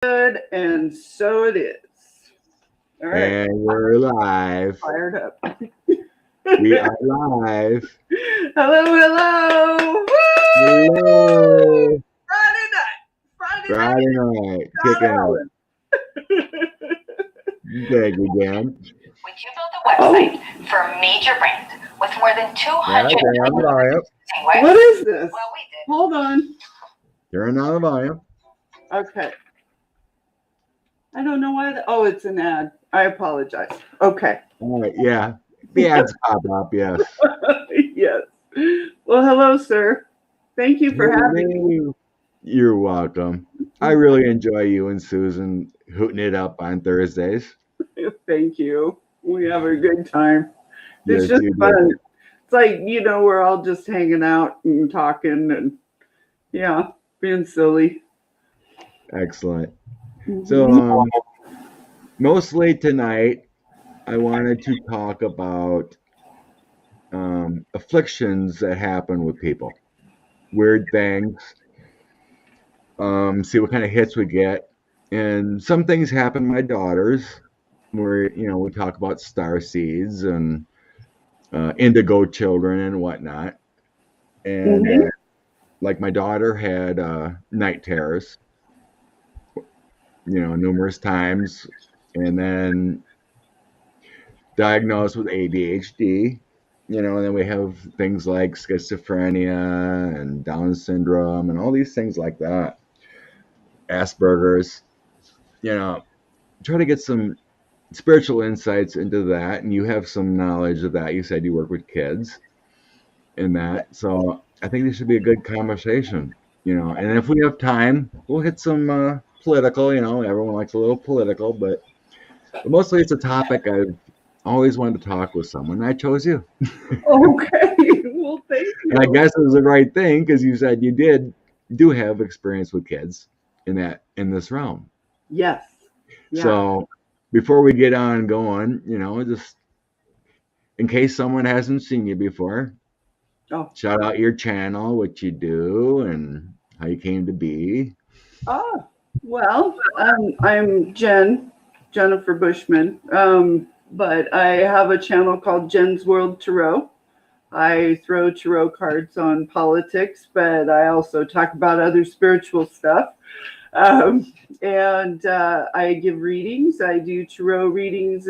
Good, and so it is. All right, And we're live. fired up. We are live. Hello, hello. Hello. Woo! Friday night. Friday night. Friday night. Not Kicking Alan. it. Thank you, Jan. When you build a website for a major brand with more than 200 Turn on the volume. What is this? Well, we did. Hold on. Turn on the volume. Okay. I don't know why. Oh, it's an ad. I apologize. Okay. All right, yeah. The ads pop up, yes. Yes. Well, hello, sir. Thank you for having me. You're welcome. I really enjoy you and Susan hooting it up on Thursdays. Thank you. We have a good time. It's Yes, just you do. fun. It's like, we're all just hanging out and talking and, being silly. Excellent. So, mostly tonight, I wanted to talk about afflictions that happen with people, weird things, see what kind of hits we get. And some things happen to my daughters where, we talk about starseeds and indigo children and whatnot. And like my daughter had night terrors, numerous times, and then diagnosed with ADHD, and then we have things like schizophrenia and Down syndrome and all these things like that. Asperger's, try to get some spiritual insights into that. And you have some knowledge of that. You said you work with kids in that. So I think this should be a good conversation, and if we have time, we'll hit some political, everyone likes a little political, but mostly it's a topic I've always wanted to talk with someone. I chose you. Okay. Well, thank you. And I guess it was the right thing because you said you do have experience with kids in this realm. Yes. Yeah. So before we get on going, just in case someone hasn't seen you before, shout out your channel, what you do, and how you came to be. Oh, well, I'm Jennifer Bushman. But I have a channel called Jen's World Tarot. I throw tarot cards on politics, but I also talk about other spiritual stuff. And I give readings. I do tarot readings,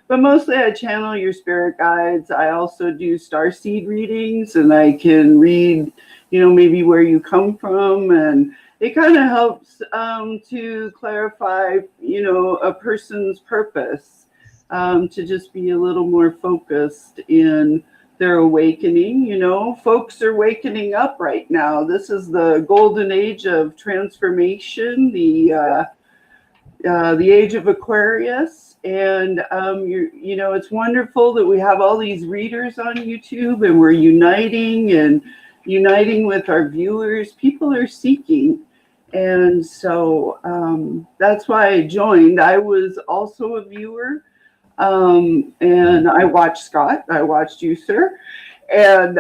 but mostly I channel your spirit guides. I also do starseed readings, and I can read, maybe where you come from, and it kind of helps to clarify, a person's purpose, to just be a little more focused in their awakening. Folks are wakening up right now. This is the golden age of transformation, the age of Aquarius. And, it's wonderful that we have all these readers on YouTube, and we're uniting with our viewers. People are seeking. And so that's why I joined. I was also a viewer. And I watched Scott. I watched you, sir. And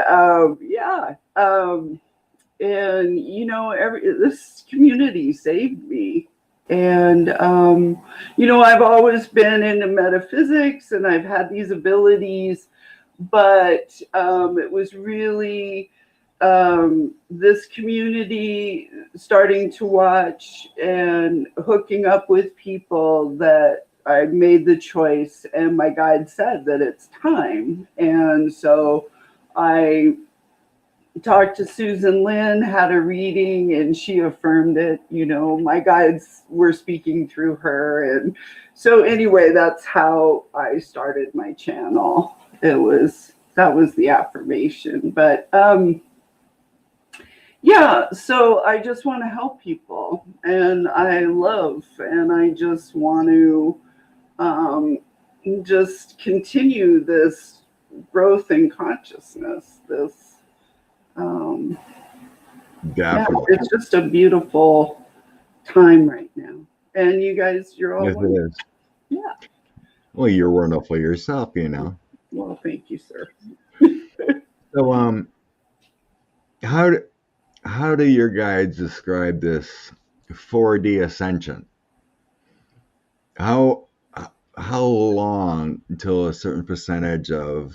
this community saved me. And I've always been into metaphysics, and I've had these abilities, but it was really this community starting to watch and hooking up with people that I made the choice, and my guide said that it's time. And so I talked to Susan Lynn, had a reading, and she affirmed it. My guides were speaking through her. And so anyway, that's how I started my channel. That was the affirmation. But so I just want to help people, and I just want to just continue this growth in consciousness. It's just a beautiful time right now. And you guys, you're all Yes, wonderful. it is. Yeah. Well, you're wonderful yourself, Well, thank you, sir. So, how do your guides describe this 4D ascension? how how long until a certain percentage of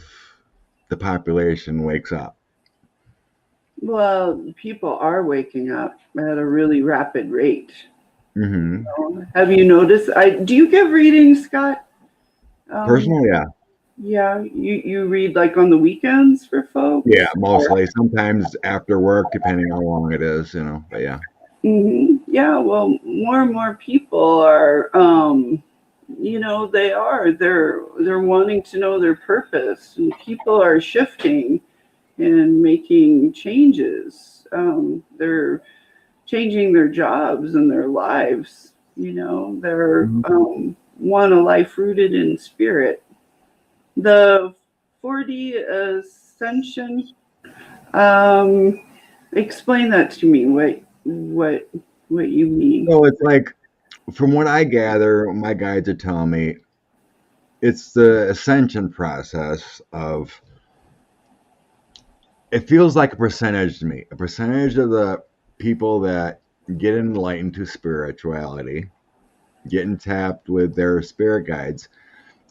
the population wakes up? Well, people are waking up at a really rapid rate. Mm-hmm. Have you noticed? Do you give readings, Scott? Personally, yeah. Yeah, you read like on the weekends for Yeah, folks? mostly. Sometimes after work, depending how long it is, but yeah. Yeah, well, more and more people are, they're wanting to know their purpose, and people are shifting and making changes. They're changing their jobs and their lives. They're Mhm. want a life rooted in spirit. The 4D ascension. Um, Explain that to me. What you mean? So it's like, from what I gather, my guides are telling me it's the ascension process of, it feels like a percentage to me. A percentage of the people that get enlightened to spirituality, getting tapped with their spirit guides,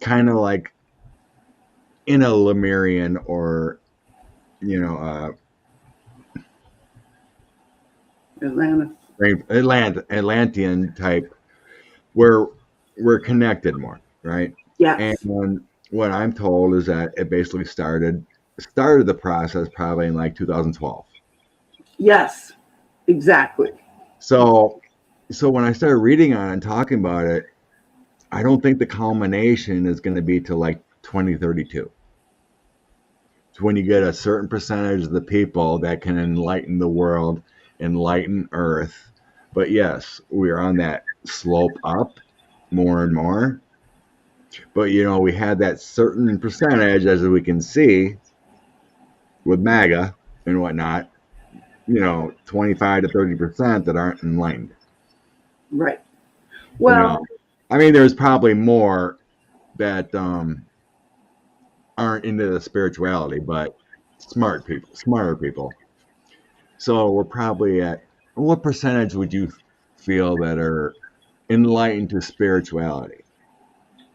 kind of like in a Lemurian or, you know, Atlanta. Atlantean type, where we're connected more, right? And Yes. what I'm told is that it basically started the process probably in like 2012. Yes. Exactly. So when I started reading on it and talking about it, I don't think the culmination is going to be till like 2032. It's when you get a certain percentage of the people that can enlighten the world, enlighten Earth. But yes, we're on that slope up more and more. But we had that certain percentage, as we can see with MAGA and whatnot, 25 to 30% that aren't enlightened. Right. You Well, know, I mean, there's probably more that aren't into the spirituality, but smarter people. So we're probably at, what percentage would you feel that are enlightened to spirituality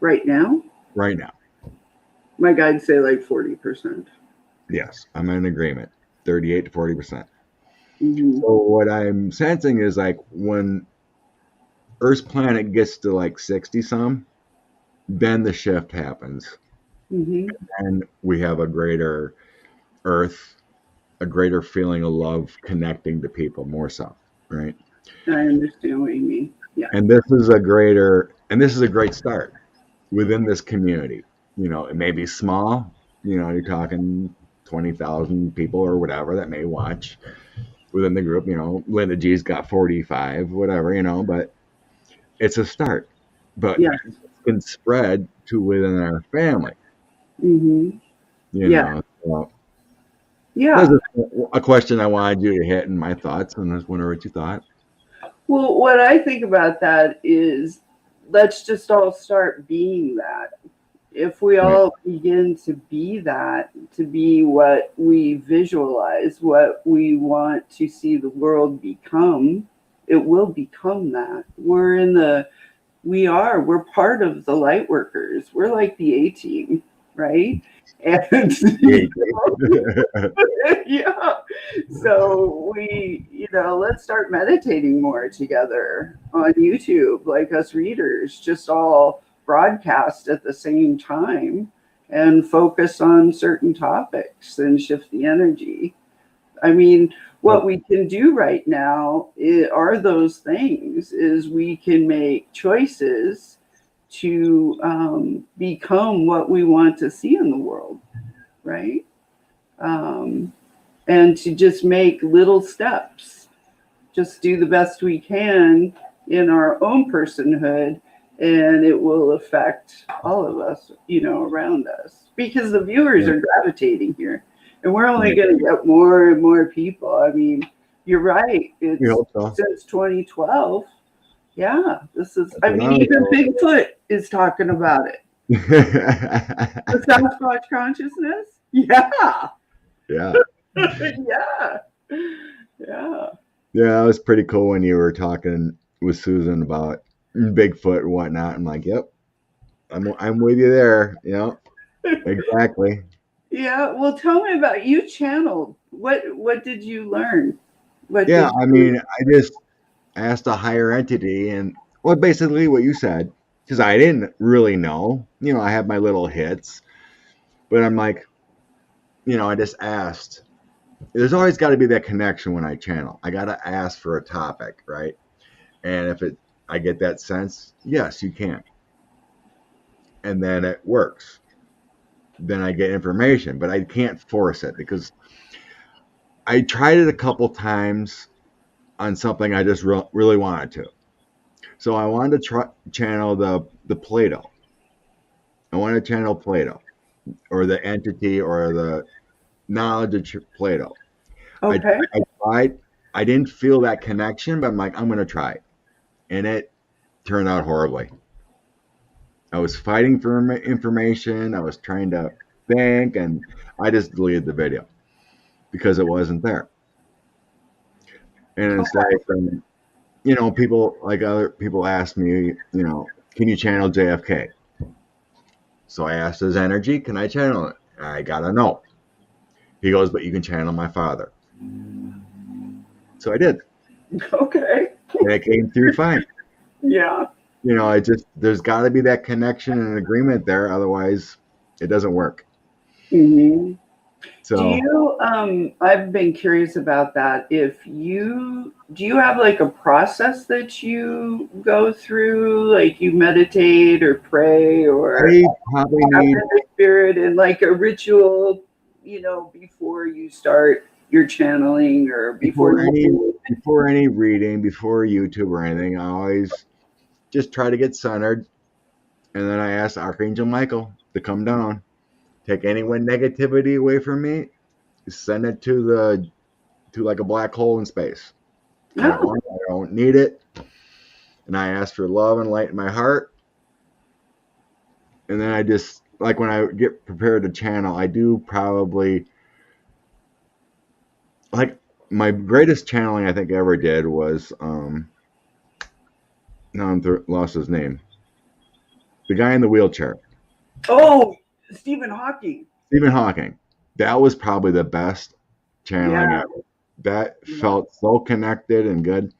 right now, right now? my guides say like 40%. Yes, I'm in agreement. 38 to 40%. Mm-hmm. So what I'm sensing is like when Earth's planet gets to like 60 some, then the shift happens. Mm-hmm. And we have a greater Earth, a greater feeling of love connecting to people more so, right? I understand what you mean. Yeah. And this is a great start within this community. It may be small, you're talking 20,000 people or whatever that may watch within the group. Linda G's got 45, whatever, but it's a start. But Yeah. it can spread to within our family, Mm-hmm. Yeah. So there's Yeah. a question I wanted you to hit in my thoughts, and I was wondering what you thought. Well, what I think about that is let's just all start being that. If we Right. all begin to be that, to be what we visualize, what we want to see the world become, it will become that. We're part of the light workers. We're like the A team, right? And yeah. So let's start meditating more together on YouTube, like us readers, just all broadcast at the same time and focus on certain topics and shift the energy. I mean, what we can do right now are those things is we can make choices to become what we want to see in the world, right? Um, and to just make little steps, just do the best we can in our own personhood, and it will affect all of us, around us, because the viewers are gravitating here, and we're only Right. going to get more and more people. I mean, you're right. We It's hope so. since 2012. Yeah, I What mean, I was even told. Bigfoot is talking about it. The Sasquatch consciousness. Yeah. Yeah. Yeah. Yeah. Yeah, it was pretty cool when you were talking with Susan about Bigfoot and whatnot. I'm like, yep, I'm with you there. Yep, exactly. Yeah. Well, tell me about you channeled. What did you learn? What Yeah, did I you? mean, I just asked a higher entity, and well, basically what you said, because I didn't really know. I have my little hits, but I'm like, I just asked. There's always got to be that connection when I channel. I got to ask for a topic, right? And if I get that sense, yes, you can, and then it works. Then I get information, but I can't force it because I tried it a couple times on something I just really wanted to. So I wanted to channel the Plato. I wanted to channel Plato or the entity or the knowledge of Plato. Okay. I tried. I didn't feel that connection, but I'm like, I'm going to try it. And it turned out horribly. I was fighting for information. I was trying to think, and I just deleted the video because it wasn't there. And it's like, people like other people ask me, can you channel JFK? So I asked his energy, can I channel it? I got a no. He goes, but you can channel my father. So I did. Okay. And it came through fine. Yeah. There's got to be that connection and agreement there. Otherwise, it doesn't work. Mm-hmm. So, do you, I've been curious about that. Do you have like a process that you go through, like you meditate or pray or I probably have need, the spirit and like a ritual, before you start your channeling or before before any reading, before YouTube or anything, I always just try to get centered. And then I ask Archangel Michael to come down, take any negativity away from me, send it to like a black hole in space. I don't Oh, want it, I don't need it. And I ask for love and light in my heart. And then I just, like when I get prepared to channel, I do probably, like my greatest channeling I think I ever did was, now I'm lost his name. The guy in the wheelchair. oh, Stephen Hawking. Stephen Hawking. That was probably the best channeling Yeah. ever. That felt so connected and good.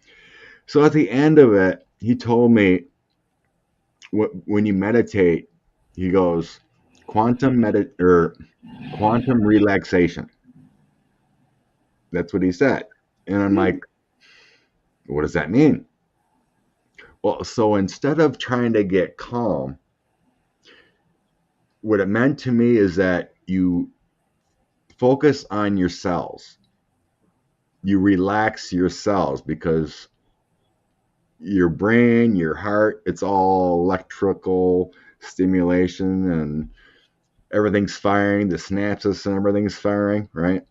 So at the end of it, he told me, when you meditate, he goes, quantum relaxation. That's what he said. And I'm like, what does that mean? Well, so instead of trying to get calm, what it meant to me is that you focus on your cells. You relax your cells because your brain, your heart, it's all electrical stimulation and everything's firing, the synapses and everything's firing, right?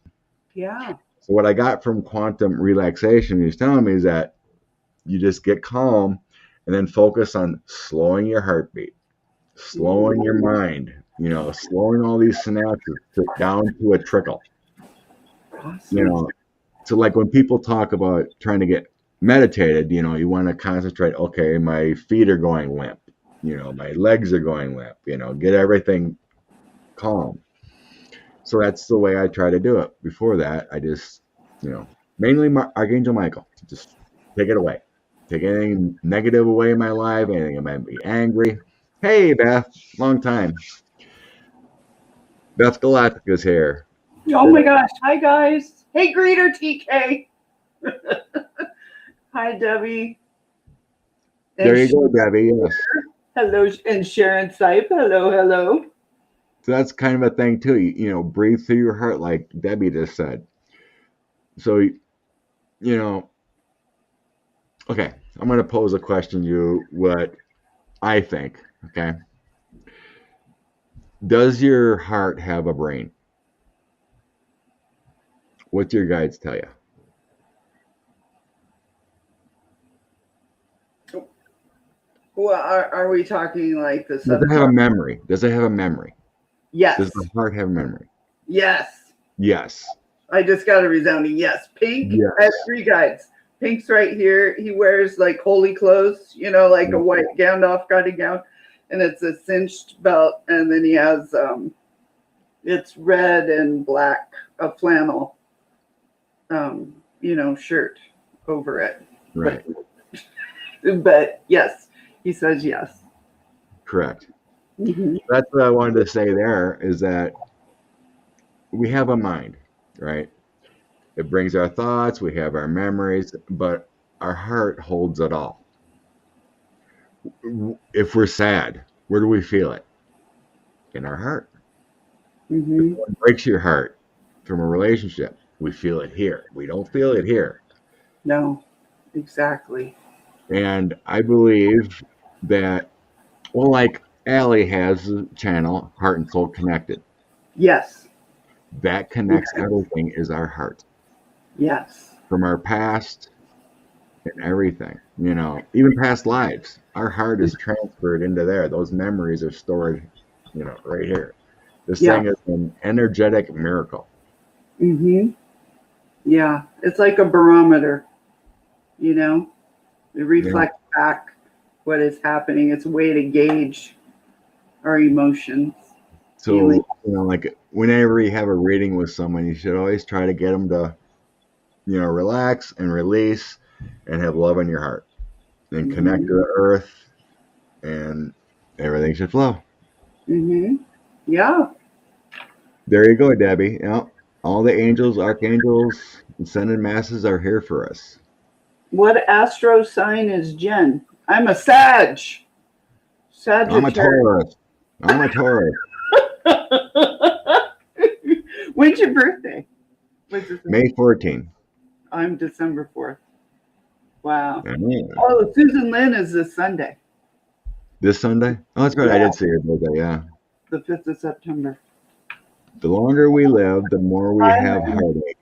Yeah. So what I got from quantum relaxation, he was telling me, is that you just get calm and then focus on slowing your heartbeat, slowing your mind, slowing all these synapses down to a trickle. Awesome. So like when people talk about trying to get meditated, you want to concentrate, okay, my feet are going limp, my legs are going limp, get everything calm. So that's the way I try to do it. Before that, I just, mainly Archangel Michael, just take it away. Take anything negative away in my life, anything that might be angry. Hey, Beth, long time. Beth Galactic is here. Oh my gosh. Hi, guys. Hey, greeter TK. Hi, Debbie. There you go, Debbie. Yes. Hello, and Sharon Sipe. Hello, hello. So that's kind of a thing too. Breathe through your heart, like Debbie just said. So, okay, I'm going to pose a question to you, what I think, okay? Does your heart have a brain? What's your guides tell you? Well, are we talking like the Does it have a memory? Does it have a memory? Yes. Does the heart have a memory? Yes. Yes. I just got a resounding yes. Pink. Yes. I have 3 guides. Pink's right here. He wears like holy clothes, you know, like a white Gandalf kind of gown, and it's a cinched belt, and then he has it's red and black, a flannel, you know, shirt over it. Right. But yes, he says yes. Correct. Mm-hmm. That's what I wanted to say there is that we have a mind, right? It brings our thoughts, we have our memories, but our heart holds it all. If we're sad, where do we feel it? In our heart. Mm-hmm. If it breaks your heart from a relationship, we feel it here. We don't feel it here. No, exactly. And I believe that, well, like Allie has a channel, Heart and Soul Connected. Yes. That connects everything is our heart. Yes. From our past and everything, you know, even past lives. Our heart is transferred into there. Those memories are stored, you know, right here. This thing is an energetic miracle. Mm-hmm. Yeah. It's like a barometer, you know. It reflects back what is happening. It's a way to gauge our emotions. So, you know, like whenever you have a reading with someone, you should always try to get them to, you know, relax and release and have love in your heart and connect to the earth, and everything should flow. Mm-hmm. Yeah. There you go, Debbie. You know, all the angels, archangels, ascended masses are here for us. What astro sign is Jen? I'm a Sag. I'm a Taurus. I'm a Taurus. When's your birthday? May 14th. I'm December 4th. Wow. Yeah. Oh, Susan Lynn is this Sunday. This Sunday? Oh, that's right. I did see your birthday, yeah. The 5th of September. The longer we live, the more we have heartache.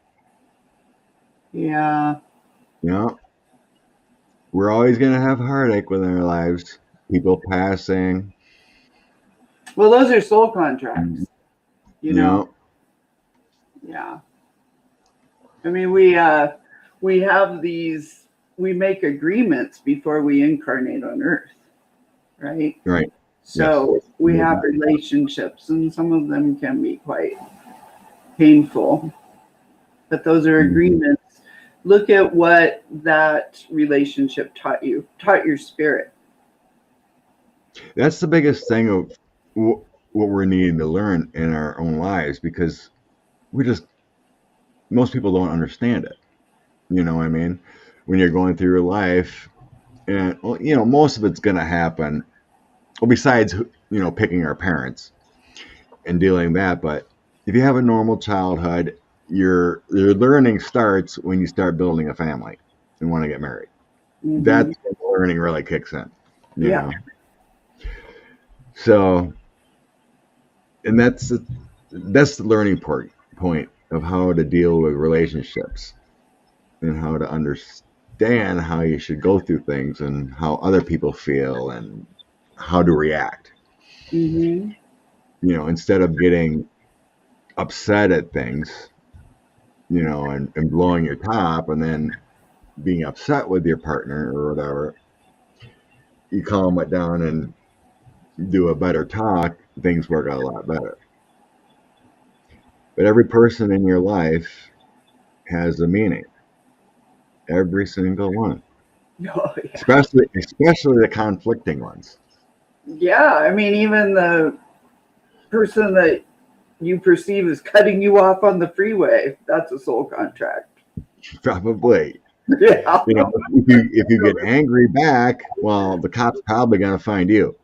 Yeah. You know, we're always going to have heartache within our lives. People passing. Well, those are soul contracts. You know. Yeah. I mean, we have these. We make agreements before we incarnate on Earth, right? Right. So we have relationships, and some of them can be quite painful. But those are agreements. Look at what that relationship taught you, taught your spirit. That's the biggest thing of what we're needing to learn in our own lives, because most people don't understand it. You know what I mean? When you're going through your life, and, well, you know, most of it's going to happen. Well, besides, you know, picking our parents and dealing with that. But if you have a normal childhood, your learning starts when you start building a family and want to get married. That's when learning really kicks in. You know? So, and that's the learning point of how to deal with relationships and how to understand how you should go through things and how other people feel and how to react. You know, instead of getting upset at things, you know, and blowing your top and then being upset with your partner or whatever, you calm it down and do a better talk, things work out a lot better. But every person in your life has a meaning. Every single one. Especially the conflicting ones. Yeah, I mean, even the person that you perceive as cutting you off on the freeway, that's a soul contract. Probably. Yeah. You know, if you get angry back, well, the cop's probably going to find you.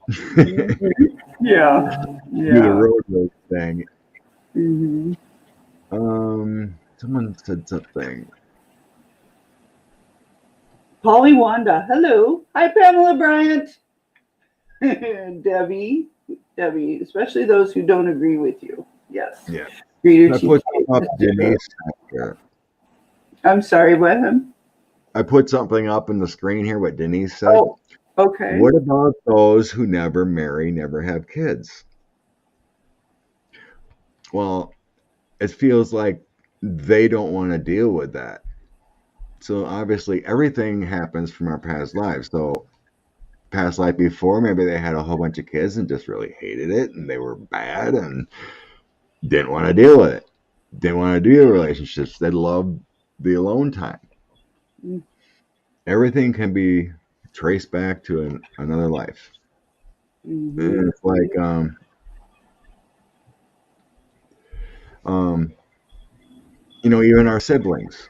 Yeah. Do the road rage thing. Someone said something. Polly Wanda, hello. Hi, Pamela Bryant. Debbie, especially those who don't agree with you. Yes. Yeah. Reader, I put up Denise. I'm sorry, what? I put something up in the screen here, what Denise said. Oh, okay. What about those who never marry, never have kids? Well, it feels like they don't want to deal with that. So obviously everything happens from our past lives. So past life before, maybe they had a whole bunch of kids and just really hated it and they were bad and didn't want to deal with it. Didn't want to do relationships. They loved the alone time. Mm. Everything can be traced back to another life. Mhm. And it's like even our siblings.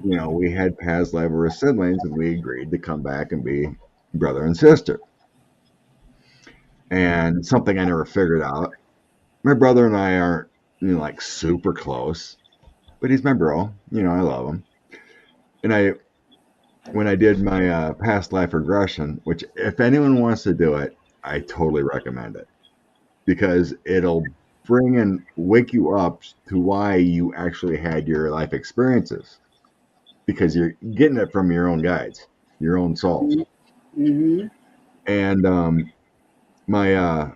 We had past life where siblings and we agreed to come back and be brother and sister. And something I never figured out. My brother and I aren't like super close, but he's my bro. I love him. And when I did my past life regression, which if anyone wants to do it, I totally recommend it because it'll bring and wake you up to why you actually had your life experiences because you're getting it from your own guides, your own souls. Mm-hmm. And my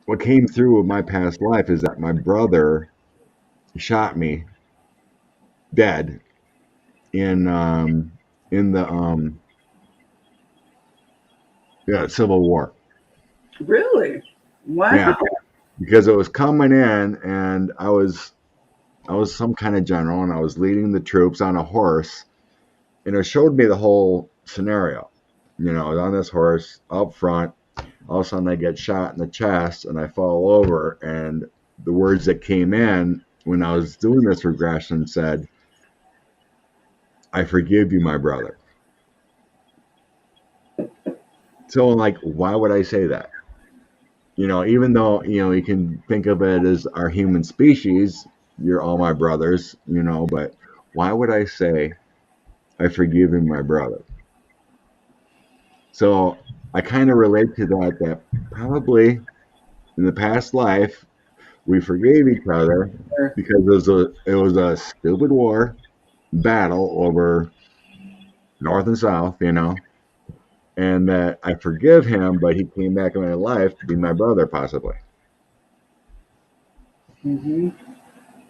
what came through with my past life is that my brother shot me dead in the Civil War. Really? Wow. Yeah, because it was coming in, and I was some kind of general, and I was leading the troops on a horse, and it showed me the whole scenario. I was on this horse up front. All of a sudden, I get shot in the chest, and I fall over, and the words that came in when I was doing this regression said, "I forgive you, my brother." So, like, why would I say that? Even though, you can think of it as our human species, you're all my brothers, but why would I say I forgive him, my brother? So I kind of relate to that probably in the past life, we forgave each other because it was a stupid war battle over North and South, and that I forgive him, but he came back in my life to be my brother, possibly. Mm-hmm.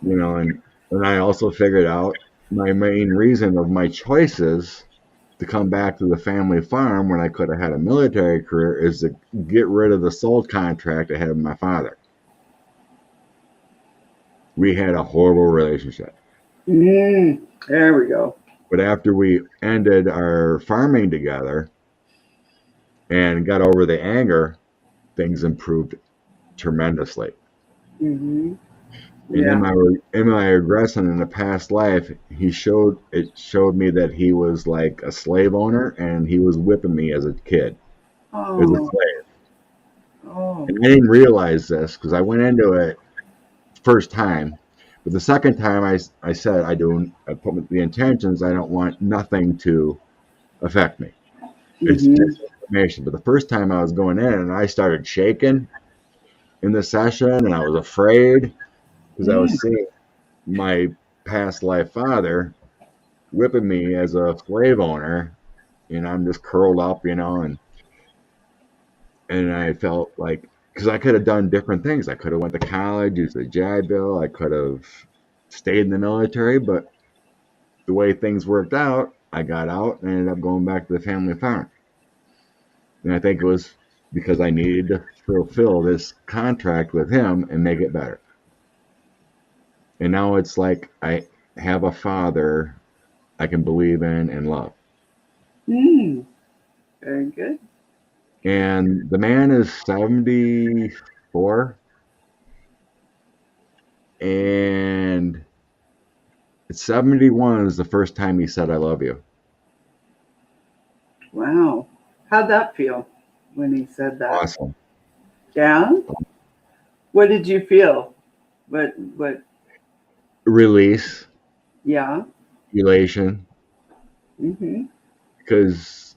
And I also figured out my main reason of my choices to come back to the family farm when I could have had a military career is to get rid of the soul contract I had with my father. We had a horrible relationship. There we go. But after we ended our farming together and got over the anger, things improved tremendously. Mm-hmm. And in my regression in the past life, it showed me that he was like a slave owner and he was whipping me as a kid, as a Oh. slave. Oh. And I didn't realize this because I went into it first time, but the second time I said I put the intentions. I don't want nothing to affect me. It's Mm-hmm. just information. But the first time I was going in and I started shaking in the session and I was afraid because I was seeing my past life father whipping me as a slave owner, and I'm just curled up, and I felt like because I could have done different things. I could have went to college, used the GI Bill. I could have stayed in the military, but the way things worked out, I got out and ended up going back to the family farm. And I think it was because I needed to fulfill this contract with him and make it better. And now it's like I have a father I can believe in and love. Very good. And the man is 74, and at 71 is the first time he said, "I love you." Wow. How'd that feel when he said that? Awesome. Yeah? What did you feel? What? Release, Yeah. elation, Mm-hmm. because,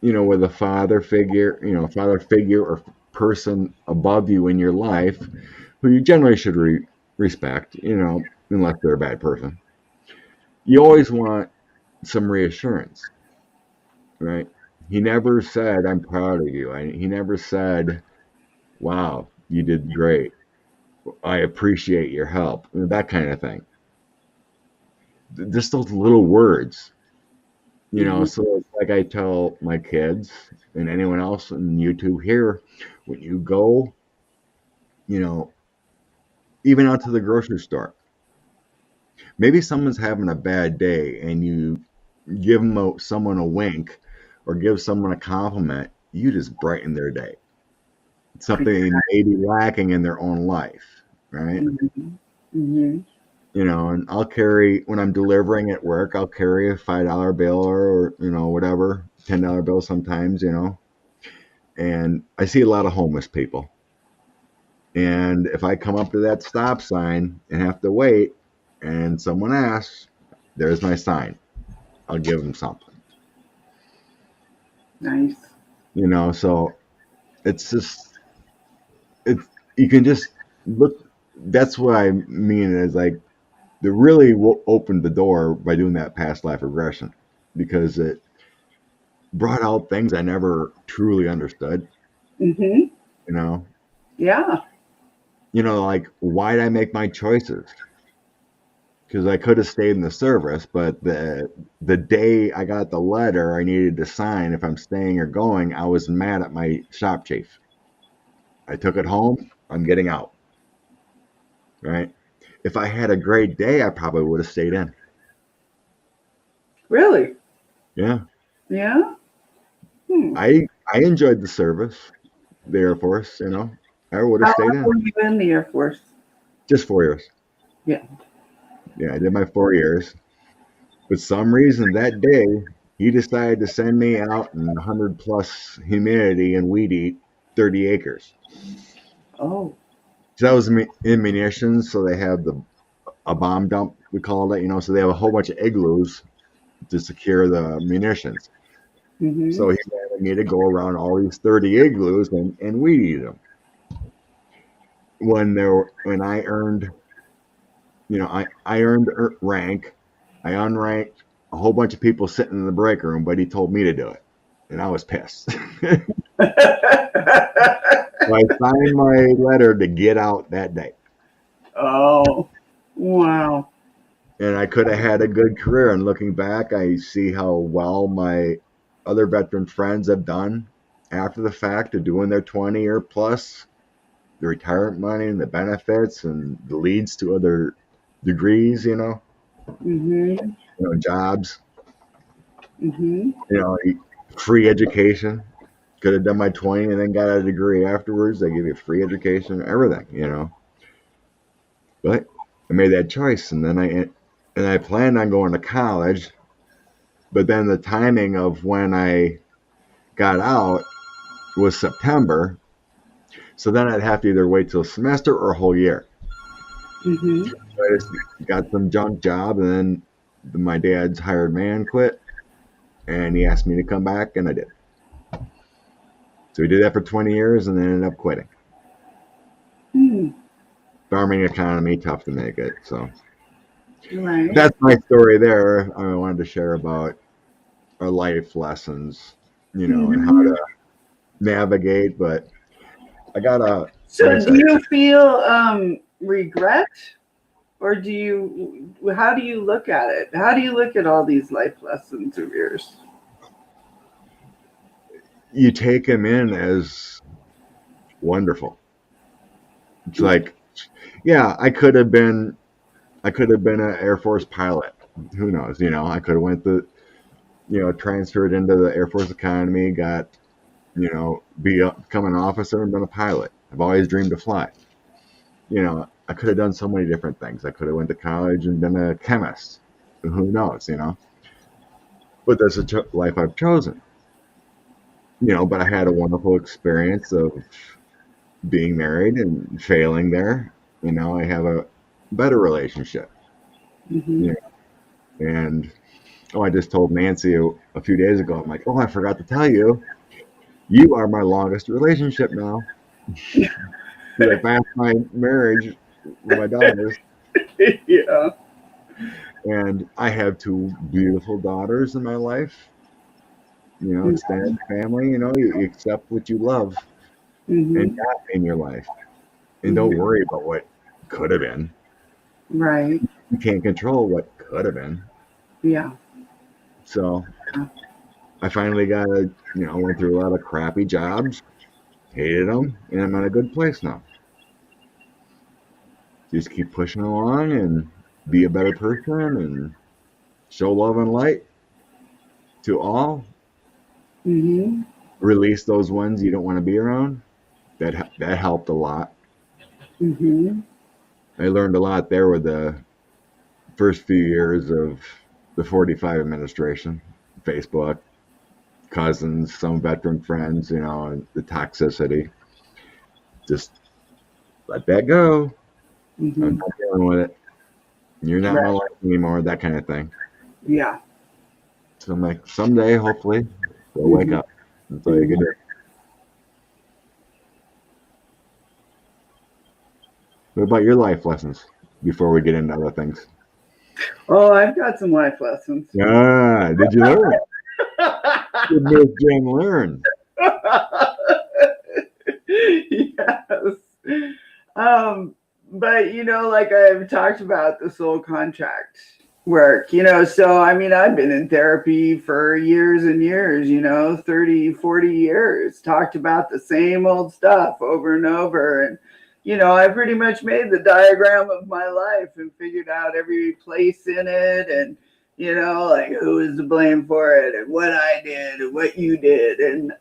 with a father figure or person above you in your life, who you generally should respect, unless they're a bad person, you always want some reassurance, right? He never said, "I'm proud of you." He never said, "Wow, you did great. I appreciate your help," that kind of thing. just those little words, you know. Mhm. So it's like I tell my kids and anyone else on YouTube here, when you go, you know, even out to the grocery store, maybe someone's having a bad day and you give someone a wink or give someone a compliment, you just brighten their day. It's something they may be lacking in their own life, right? Mhm. Mhm. You know, and I'll carry, when I'm delivering at work, I'll carry a $5 bill or, you know, whatever, $10 bill sometimes, you know. And I see a lot of homeless people. And if I come up to that stop sign and have to wait and someone asks, there's my sign. I'll give them something. Nice. You know, so it's just, it's, you can just look, that's what I mean is like, it really opened the door by doing that past life regression, because it brought out things I never truly understood, Mhm. you know. Yeah. Like, why did I make my choices? Because I could have stayed in the service, but the day I got the letter I needed to sign if I'm staying or going, I was mad at my shop chief. I took it home. I'm getting out. Right? If I had a great day, I probably would have stayed in. Really? Yeah. Yeah. Hmm. I enjoyed the service, the Air Force. You know, I would have How stayed long in. were you in the Air Force? Just 4 years. Yeah. Yeah, I did my 4 years. For some reason that day, he decided to send me out in 100 plus humidity and weed eat 30 acres. Oh. So that was in munitions. So they have a bomb dump, we call it, you know. So they have a whole bunch of igloos to secure the munitions. Mhm. So he wanted me to go around all these 30 igloos and weed eat them. When I earned, I earned rank. I unranked a whole bunch of people sitting in the break room, but he told me to do it, and I was pissed. So I signed my letter to get out that day, Oh. Wow. and I could have had a good career. And looking back, I see how well my other veteran friends have done after the fact of doing their 20-year plus, the retirement money and the benefits and the leads to other degrees, Mhm. jobs, Mhm. you know, free education. Could have done my 20 and then got a degree afterwards. They give you free education, everything. But I made that choice, and I planned on going to college, but then the timing of when I got out was September, so then I'd have to either wait till a semester or a whole year. Mhm. So I just got some junk job, and then my dad's hired man quit, and he asked me to come back, and I did. So we did that for 20 years, and then ended up quitting. Hmm. Farming economy, tough to make it. So Right. that's my story there. I wanted to share about our life lessons, and how Mhm. to navigate. But I gotta, like I So, do said, you feel regret, or how do you look at it? How do you look at all these life lessons of yours? you take them in as wonderful. It's like, yeah, I could have been an Air Force pilot. Who knows? I could have went transferred into the Air Force Academy, got, become an officer and been a pilot. I've always dreamed to fly. I could have done so many different things. I could have went to college and been a chemist. Who knows? But that's a life I've chosen. But I had a wonderful experience of being married and failing there. I have a better relationship. Mm-hmm. You and I just told Nancy a few days ago. I'm like, oh, I forgot to tell you, you are my longest relationship now. Because I passed my marriage with my daughters, Yeah. and I have two beautiful daughters in my life. Extended family. You accept what you love and Mm-hmm. got in your life, and don't Mm-hmm. worry about what could have been. Right. You can't control what could have been. Yeah. So I finally got went through a lot of crappy jobs, hated them, and I'm in a good place now. Just keep pushing along and be a better person and show love and light to all. Mm-hmm. Release those ones you don't want to be around. That helped a lot. Mm-hmm. I learned a lot there with the first few years of the 45 administration, Facebook, cousins, some veteran friends, and the toxicity. Just let that go. Mm-hmm. I'm not dealing with it. You're not my Right. life anymore, that kind of thing. Yeah. So I'm like, someday, hopefully, they'll wake up. That's all you can do. What about your life lessons before we get into other things? Oh, I've got some life lessons. Ah, did you learn? Did Miss Jen learn? Yes. But like I've talked about the soul contract work, so I mean, I've been in therapy for years and years, 30, 40 years, talked about the same old stuff over and over. And, I pretty much made the diagram of my life and figured out every place in it and, like who is to blame for it and what I did and what you did. And,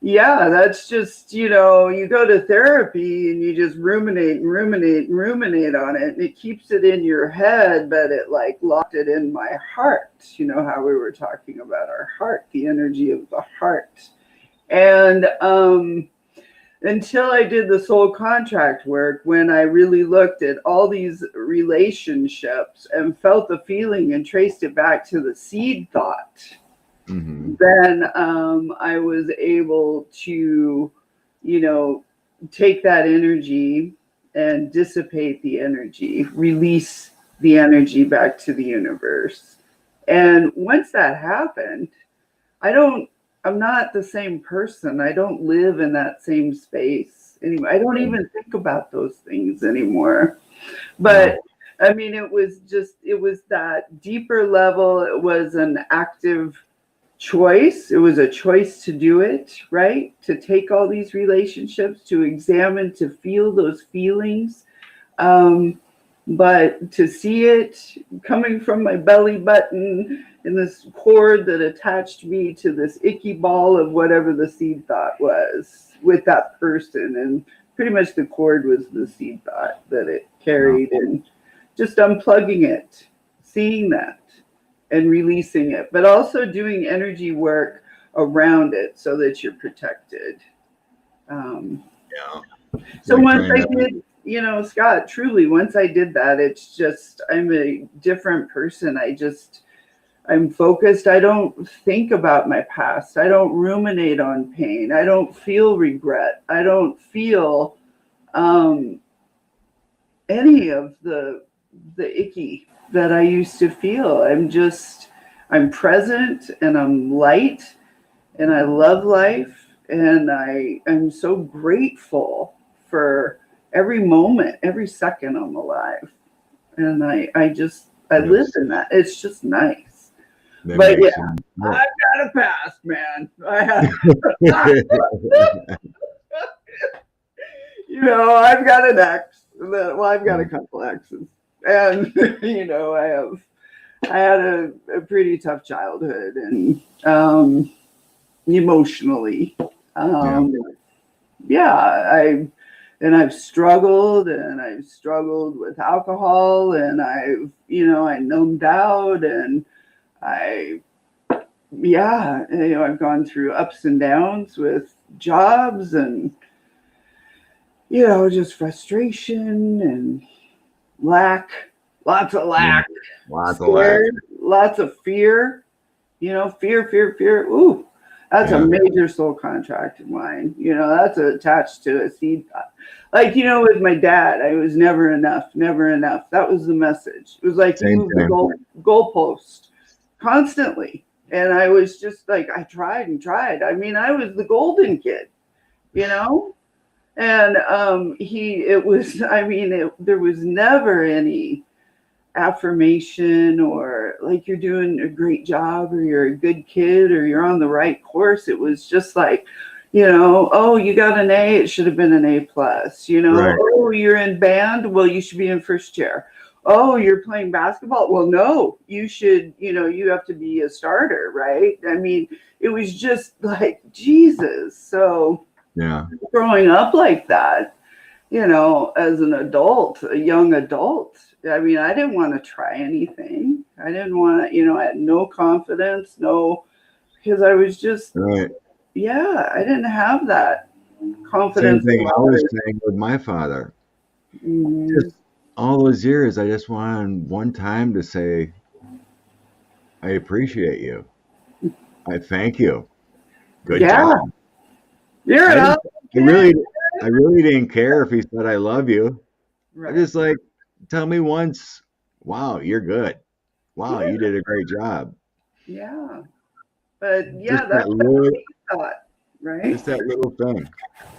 yeah, that's just, you go to therapy and you just ruminate and ruminate and ruminate on it. And it keeps it in your head, but it like locked it in my heart. How we were talking about our heart, the energy of the heart. And until I did the soul contract work, when I really looked at all these relationships and felt the feeling and traced it back to the seed thought, then I was able to, take that energy and dissipate the energy, release the energy back to the universe. And once that happened, I'm not the same person. I don't live in that same space anymore. I don't even think about those things anymore. But I mean, it was that deeper level. It was an active choice. It was a choice to do it, right? To take all these relationships, to examine, to feel those feelings. But to see it coming from my belly button in this cord that attached me to this icky ball of whatever the seed thought was with that person. And pretty much the cord was the seed thought that it carried, and just unplugging it, seeing that and releasing it, but also doing energy work around it so that you're protected. So Like once I did, Scott, truly, once I did that, it's just, I'm a different person. I'm focused. I don't think about my past. I don't ruminate on pain. I don't feel regret. I don't feel any of the icky that I used to feel. I'm present and I'm light and I love life. And I'm so grateful for every moment, every second I'm alive. And I live in that. It's just nice. But yeah, I've got a past, man. I have, I've got an ex. Well, I've got a couple exes. And, I had a pretty tough childhood and emotionally. I've struggled with alcohol, and I numbed out, and I've gone through ups and downs with jobs and, just frustration and lack, lots of lack, lots of fear, fear. Ooh, that's a major soul contract of mine. That's attached to a seed. Like, with my dad, I was never enough. That was the message. It was like he moved the goalpost constantly. And I was just like, I tried and tried. I mean, I was the golden kid, And there was never any affirmation or like you're doing a great job or you're a good kid or you're on the right course. It was just like, oh, you got an A, it should have been an A plus, Right. Oh, you're in band, well, you should be in first chair. Oh, you're playing basketball, well, no, you should, you have to be a starter, right? I mean, it was just like Jesus. So Yeah. growing up like that, as an adult, a young adult, I mean, I didn't want to try anything. I didn't want to, I had no confidence, because I was just, Right. yeah, I didn't have that Same confidence. thing I was saying with my father. Just all those years, I just wanted one time to say, I appreciate you. I thank you. Good job. You're I really didn't care if he said I love you. right. I just like, tell me once, wow, you're good. Wow, you did a great job. Yeah. But yeah, Just that's what he thought, right? Just that little thing.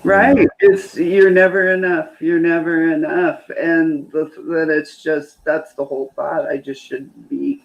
Right. It's you're never enough. You're never enough. And that it's just that's the whole thought. I just shouldn't be.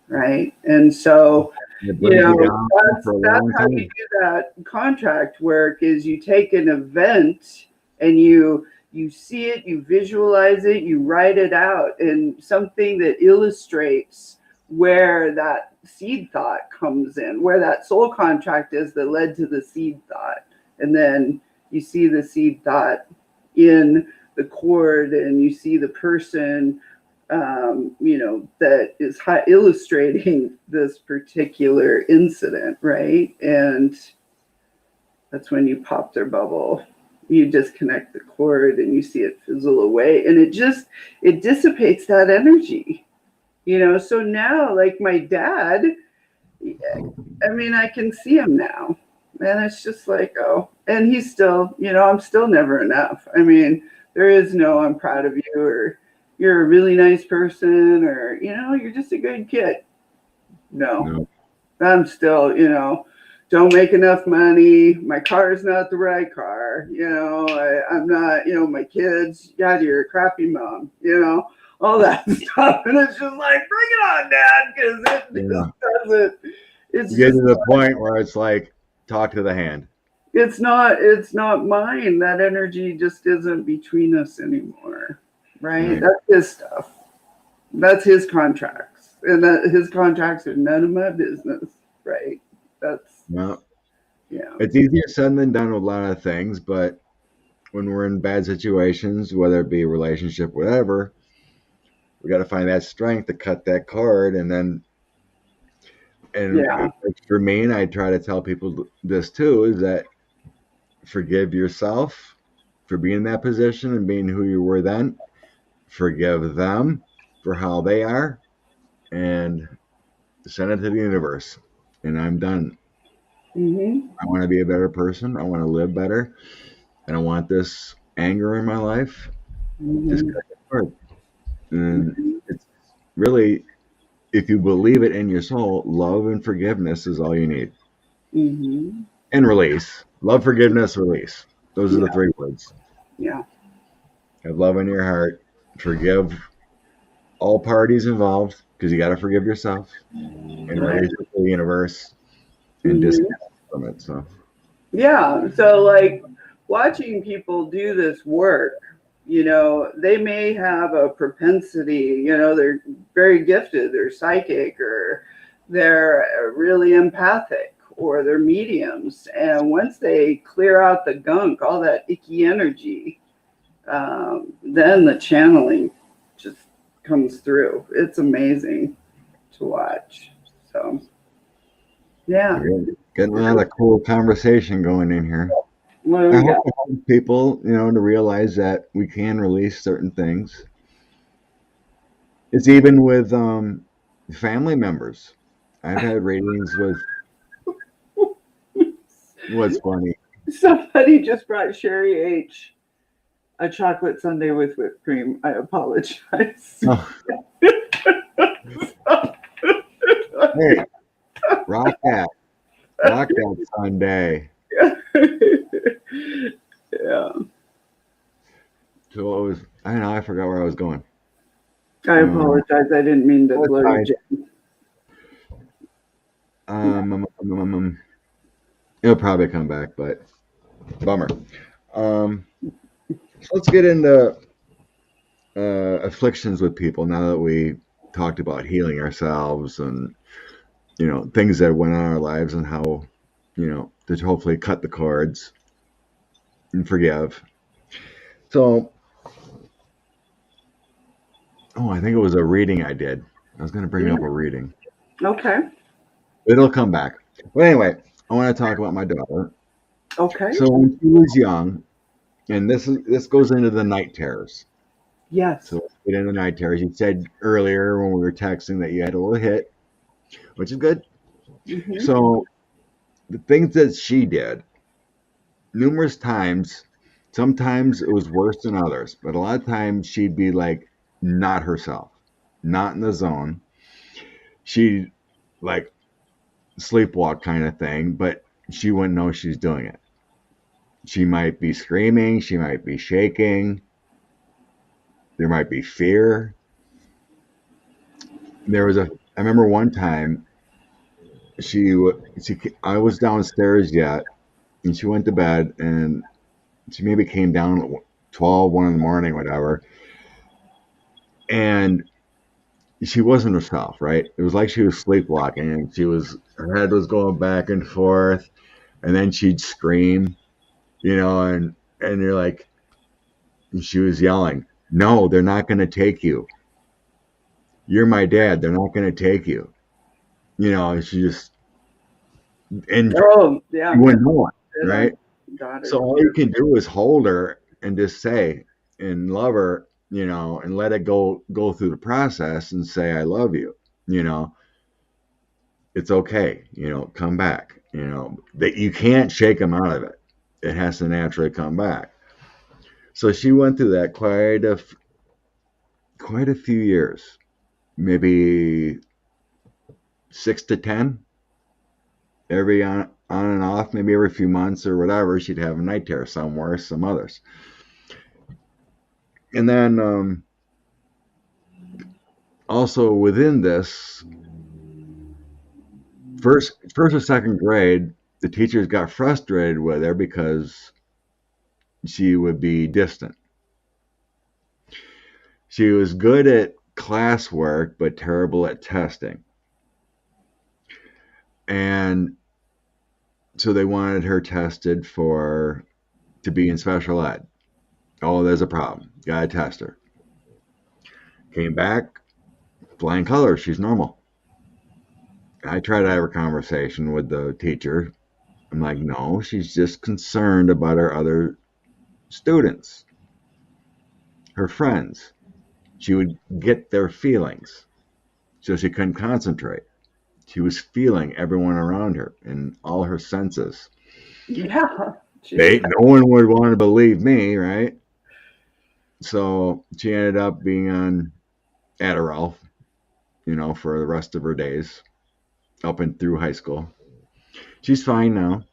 Right. And so that's how you do that contract work is you take an event and you see it, you visualize it, you write it out, and something that illustrates where that seed thought comes in, where that soul contract is that led to the seed thought. And then you see the seed thought in the cord and you see the person that is illustrating this particular incident, right? And that's when you pop their bubble. You disconnect the cord and you see it fizzle away. And it dissipates that energy, So now, like my dad, I mean, I can see him now. And it's just like, oh, and he's still, I'm still never enough. I mean, there is no, I'm proud of you or you're a really nice person or, you're just a good kid. No. I'm still, don't make enough money. My car is not the right car. I'm not, my kids, God, you're a crappy mom, all that stuff. And it's just like, bring it on, Dad, because it just doesn't. It's you get to the point where it's like, talk to the hand. It's not mine. That energy just isn't between us anymore. Right? That's his stuff. That's his contracts. And that his contracts are none of my business. Right? That's It's easier said than done with a lot of things, but when we're in bad situations, whether it be a relationship, whatever, we got to find that strength to cut that cord. And for me, and I try to tell people this too, is that forgive yourself for being in that position and being who you were then. Forgive them for how they are and send it to the universe. And I'm done. I want to be a better person. I want to live better. And I want this anger in my life. Just cut it apart. And it's really, if you believe it in your soul, love and forgiveness is all you need. And release. Love, forgiveness, release. Those are the three words. Yeah. Have love in your heart. Forgive all parties involved because you got to forgive yourself and release it to the universe and disconnect from it. So like watching people do this work, they may have a propensity, they're very gifted, they're psychic or they're really empathic or they're mediums. And once they clear out the gunk, all that icky energy, then the channeling just comes through. It's amazing to watch. So, yeah. Getting a lot of cool conversation going in here. Well, I hope people, to realize that we can release certain things. It's even with family members. I've had readings with. What's funny? Somebody just brought Sherry H a chocolate sundae with whipped cream. I apologize. Oh. Hey, rock that sundae. Yeah. So I forgot where I was going. I apologize. I didn't mean to That's blow fine. your jam. It'll probably come back, but bummer. So let's get into afflictions with people now that we talked about healing ourselves and things that went on in our lives and how to hopefully cut the cords and forgive. So, I think it was a reading I did. I was going to bring up a reading. Okay. It'll come back. But anyway, I want to talk about my daughter. Okay. So when she was young, and this goes into the night terrors. Yes. So let's get into night terrors. You said earlier when we were texting that you had a little hit, which is good. Mm-hmm. So the things that she did, numerous times, sometimes it was worse than others, but a lot of times she'd be like not herself, not in the zone. She'd like sleepwalk kind of thing, but she wouldn't know she's doing it. She might be screaming, she might be shaking, there might be fear. I remember one time I was downstairs yet, and she went to bed, and she maybe came down at 12, 1 in the morning, whatever, and she wasn't herself, right? It was like she was sleepwalking, and her head was going back and forth, and then she'd scream, and you're like, she was yelling, "No, they're not going to take you. You're my dad. They're not going to take you." She just, and Oh, yeah. she wouldn't know it, right? Got it. So all you can do is hold her and just say and love her, and let it go through the process and say, "I love you." It's okay. Come back. That you can't shake them out of it. It has to naturally come back. So she went through that quite a few years, maybe 6 to 10, every on and off, maybe every few months or whatever. She'd have a night terror somewhere, some others. And then also within this, first or second grade, the teachers got frustrated with her because she would be distant. She was good at classwork, but terrible at testing. And so they wanted her tested to be in special ed. Oh, there's a problem. Gotta test her. Came back, flying colors. She's normal. I tried to have a conversation with the teacher. I'm like, no, she's just concerned about her other students, her friends. She would get their feelings, so she couldn't concentrate. She was feeling everyone around her in all her senses. Yeah. No one would want to believe me, right? So she ended up being on Adderall, for the rest of her days, up and through high school. She's fine now,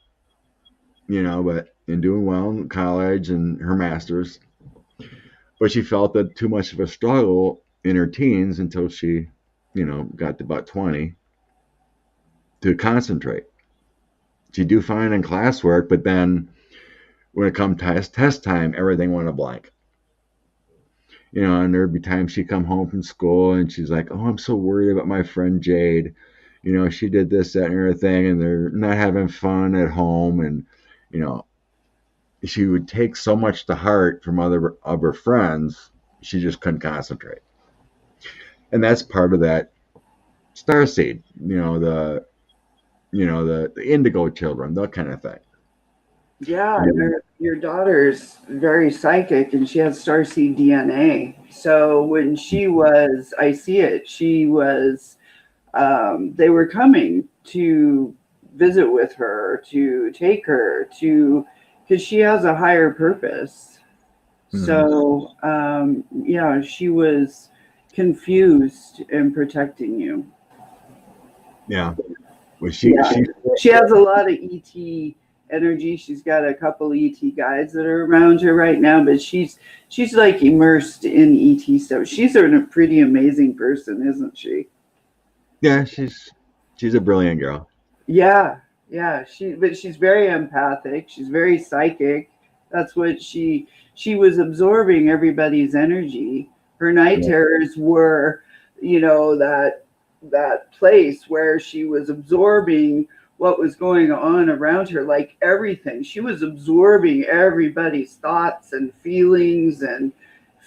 but doing well in college and her master's. But she felt that too much of a struggle in her teens until she, got to about 20 to concentrate. She'd do fine in classwork, but then when it come test time, everything went a blank. And there'd be times she'd come home from school and she's like, "Oh, I'm so worried about my friend Jade. She did this, that, and everything, and they're not having fun at home." And, she would take so much to heart from other of her friends, she just couldn't concentrate. And that's part of that Starseed, the Indigo children, that kind of thing. Yeah, your daughter's very psychic and she has starseed DNA. So when I see it, they were coming to visit with her, to take her because she has a higher purpose. Mm-hmm. So, she was confused in protecting you. Yeah. Well, she has a lot of ET energy. She's got a couple ET guides that are around her right now, but she's like immersed in ET stuff. She's a pretty amazing person, isn't she? Yeah, she's a brilliant girl. Yeah, yeah. But she's very empathic. She's very psychic. That's what she was absorbing everybody's energy. Her night Yeah. terrors were, that place where she was absorbing what was going on around her, like everything. She was absorbing everybody's thoughts and feelings and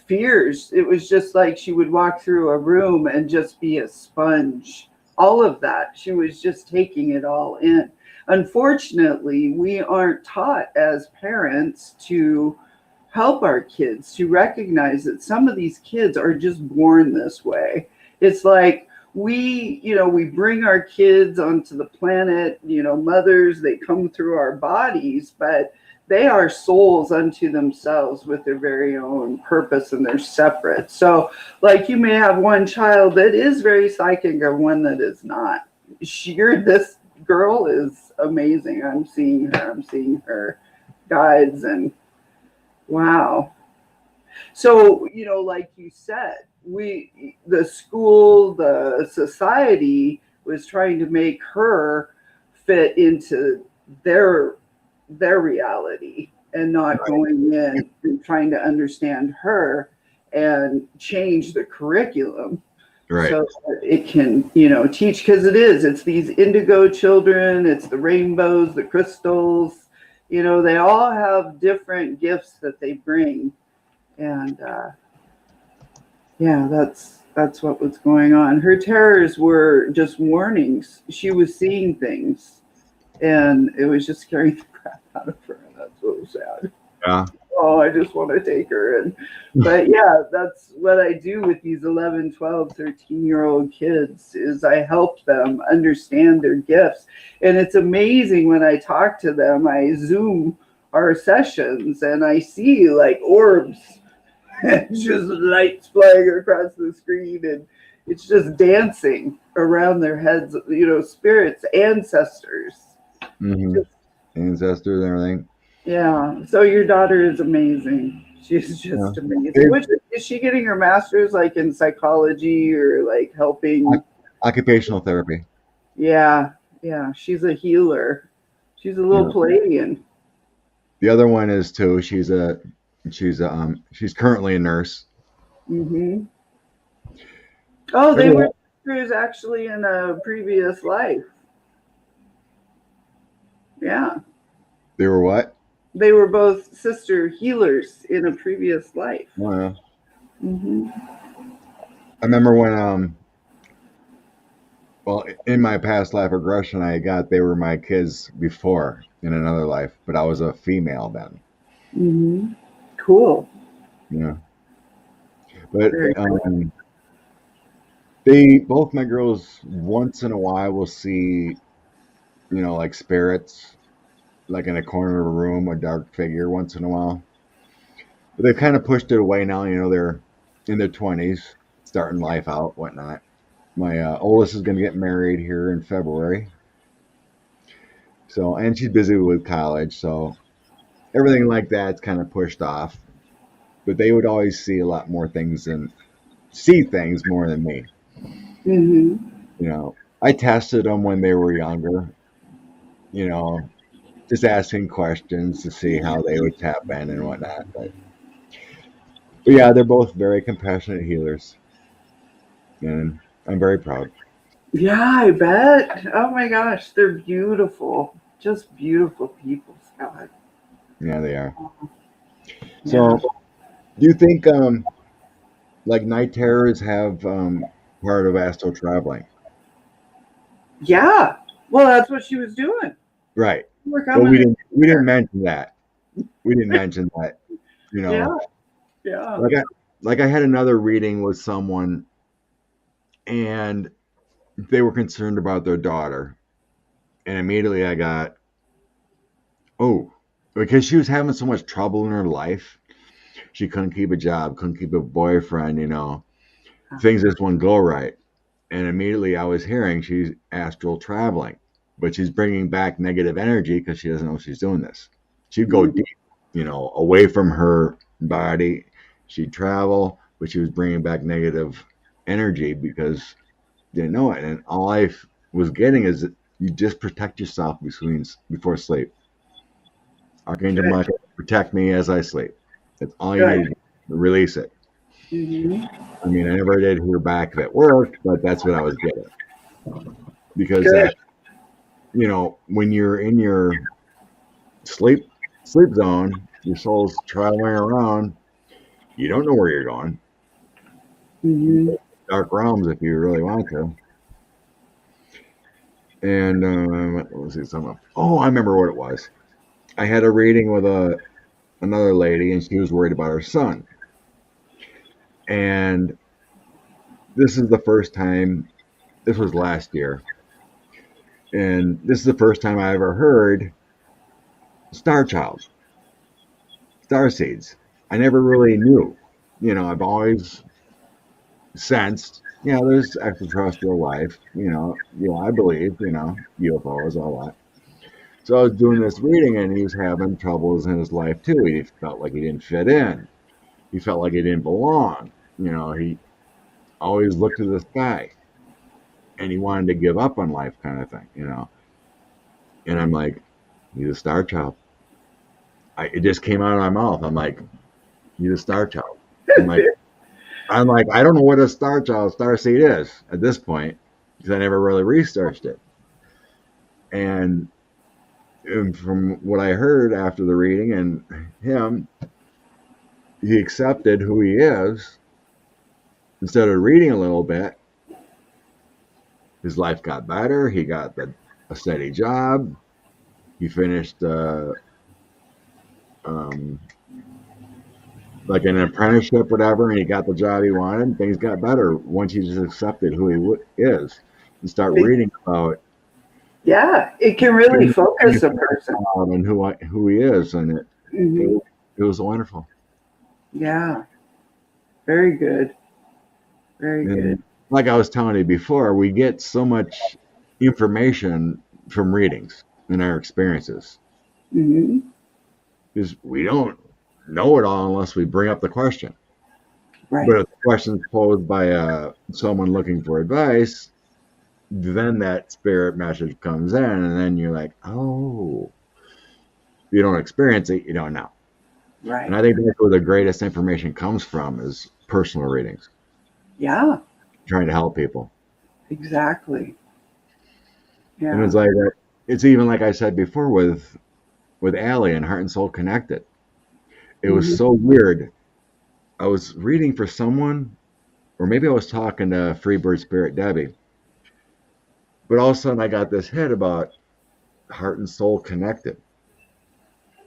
fears. It was just like she would walk through a room and just be a sponge. All of that. She was just taking it all in. Unfortunately, we aren't taught as parents to help our kids to recognize that some of these kids are just born this way. It's like we bring our kids onto the planet, mothers, they come through our bodies, but they are souls unto themselves with their very own purpose, and they're separate. So like you may have one child that is very psychic and one that is not. This girl is amazing. I'm seeing her guides, and wow. So, like you said, the school, the society was trying to make her fit into their reality and not going in and trying to understand her and change the curriculum. Right. So that it can, teach, because it's these indigo children, it's the rainbows, the crystals, they all have different gifts that they bring. And that's what was going on. Her terrors were just warnings. She was seeing things, and it was just scaring the crap out of her. And that's so sad. Yeah. Oh, I just want to take her. But yeah, that's what I do with these 11, 12, 13-year-old kids is I help them understand their gifts. And it's amazing when I talk to them, I Zoom our sessions and I see like orbs and just lights flying across the screen, and it's just dancing around their heads, spirits, ancestors. Mm-hmm. Ancestors and everything. Yeah. So your daughter is amazing. She's just amazing. Which is she getting her master's like in psychology or like helping? Occupational therapy. Yeah. Yeah. She's a healer. She's a little Palladian. The other one is too. She's currently a nurse. Mm-hmm. Oh, they were sisters actually in a previous life. Yeah. They were what? They were both sister healers in a previous life. Oh, yeah. Mm-hmm. I remember when, in my past life regression, they were my kids before in another life, but I was a female then. Mm-hmm. Cool. Yeah. But both my girls once in a while will see, like spirits, like in a corner of a room, a dark figure once in a while. But they've kind of pushed it away now. They're in their 20s, starting life out, whatnot. My oldest is going to get married here in February. So, and she's busy with college, so everything like that's kind of pushed off. But they would always see a lot more things and see things more than me. Mm-hmm. I tested them when they were younger, just asking questions to see how they would tap in and whatnot. But yeah, they're both very compassionate healers, and I'm very proud. Yeah, I bet. Oh my gosh, they're beautiful. Just beautiful people, Scott. Yeah, they are. So, do you think like night terrors have part of astral traveling? Yeah. Well, that's what she was doing. Right. But we didn't mention that. We didn't mention that. Yeah. Like I had another reading with someone, and they were concerned about their daughter, and immediately I got, because she was having so much trouble in her life. She couldn't keep a job, couldn't keep a boyfriend, things just wouldn't go right. And immediately I was hearing she's astral traveling. but she's bringing back negative energy because she doesn't know she's doing this. She'd go deep, away from her body. She'd travel, but she was bringing back negative energy because she didn't know it. And all I was getting is that you just protect yourself before sleep. Archangel Michael, protect me as I sleep. That's all you need to release it. I mean, I never did hear back if it worked, but that's what I was getting. Because when you're in your sleep zone, your soul's traveling around. You don't know where you're going. Dark realms, if you really want to. And let's see something. Oh, I remember what it was. I had a reading with another lady, and she was worried about her son. And this is the first time. This was last year, and this is the first time I ever heard Star Child, Starseeds. I never really knew. I've always sensed, there's extraterrestrial life. I believe, UFOs, all that. So I was doing this reading, and he was having troubles in his life too. He felt like he didn't fit in. He felt like he didn't belong. He always looked to the sky, and he wanted to give up on life, kind of thing. And I'm like, he's a star child. It just came out of my mouth. I'm like, he's a star child. I'm like, I don't know what a star child, starseed is at this point because I never really researched it. And from what I heard after the reading and him, he accepted who he is. Instead of reading a little bit, his life got better. He got a steady job. He finished like an apprenticeship, whatever, and he got the job he wanted. Things got better once he just accepted who he is and start reading about. Yeah, it can really focus a person and who he is, and it was wonderful. Yeah, very good, very good. Like I was telling you before, we get so much information from readings and our experiences because we don't know it all unless we bring up the question. Right. But if the question's posed by someone looking for advice, then that spirit message comes in, and then you're like, oh, you don't experience it, you don't know. Right. And I think that's where the greatest information comes from is personal readings. Yeah. Trying to help people. Exactly. Yeah. And it's like it's even like I said before with Allie and Heart and Soul Connected. It was so weird. I was reading for someone, or maybe I was talking to Freebird Spirit Debbie. But all of a sudden I got this hit about Heart and Soul Connected.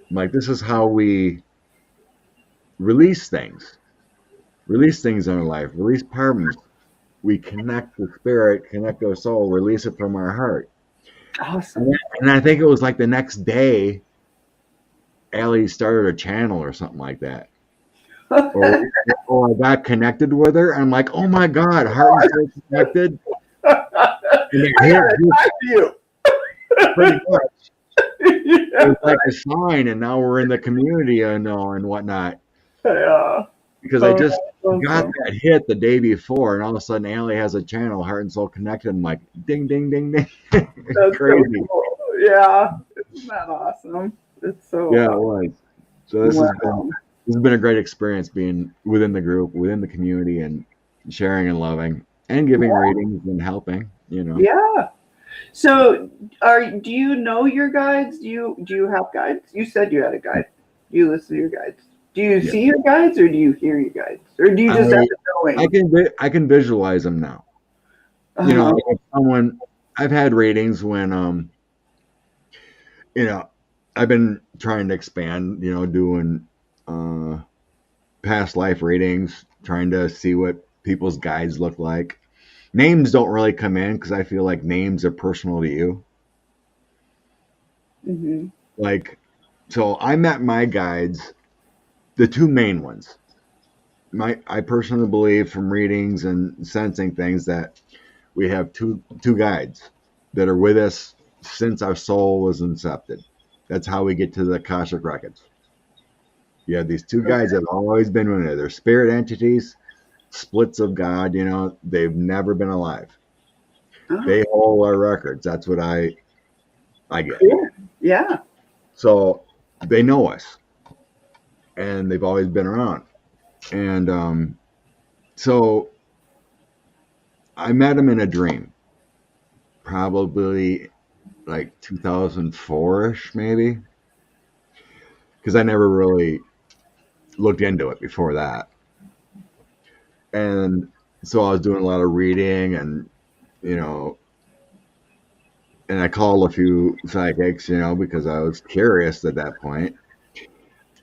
I'm like, this is how we release things in our life, release problems. We connect the spirit, connect our soul, release it from our heart. Awesome. And I think it was like the next day, Allie started a channel or something like that. or I got connected with her. And I'm like, oh my God, Heart and Soul Connected. You. Pretty much. It was like a sign, and now we're in the community and whatnot. Yeah. Because I just got that hit the day before, and all of a sudden Allie has a channel, Heart and Soul Connected. I'm like, ding, ding, ding, ding. That's crazy. So cool. Yeah. Isn't that awesome? It's so yeah, it was. So this has been a great experience being within the group, within the community, and sharing and loving and giving readings and helping, Yeah. So do you know your guides? Do you have guides? You said you had a guide. Do you listen to your guides? Do you see your guides, or do you hear your guides, or do you just have to knowing? I can visualize them now. Like I've had readings when I've been trying to expand, doing past life readings, trying to see what people's guides look like. Names don't really come in because I feel like names are personal to you. Like, so I met my guides, the two main ones. I personally believe from readings and sensing things that we have two guides that are with us since our soul was incepted. That's how we get to the Akashic records. You have these two guys that have always been in there. They're spirit entities, splits of God. You know, they've never been alive. Oh, They hold our records. That's what I get. cool. Yeah. So they know us, and they've always been around. And so I met them in a dream, probably like 2004-ish, maybe, because I never really looked into it before that. And so I was doing a lot of reading, and you know, and I called a few psychics, you know, because I was curious at that point.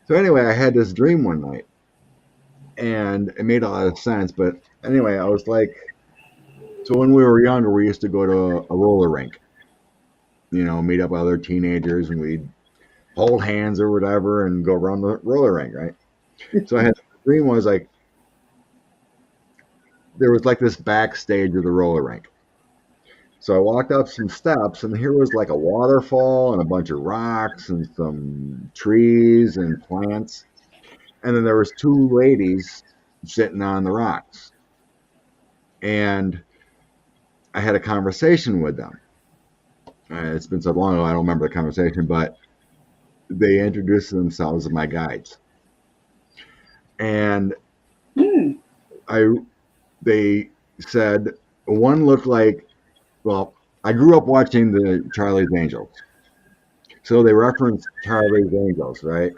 So anyway, I had this dream one night, and it made a lot of sense. But anyway, I was like, so when we were younger, we used to go to a roller rink, you know, meet up with other teenagers, and we'd hold hands or whatever and go around the roller rink, right? So I had the dream was like, there was like this backstage of the roller rink. So I walked up some steps, and here was like a waterfall and a bunch of rocks and some trees and plants. And then there was two ladies sitting on the rocks. And I had a conversation with them. It's been so long ago, I don't remember the conversation, but they introduced themselves as my guides. And they said one looked like, well, I grew up watching the Charlie's Angels. So they referenced Charlie's Angels, right?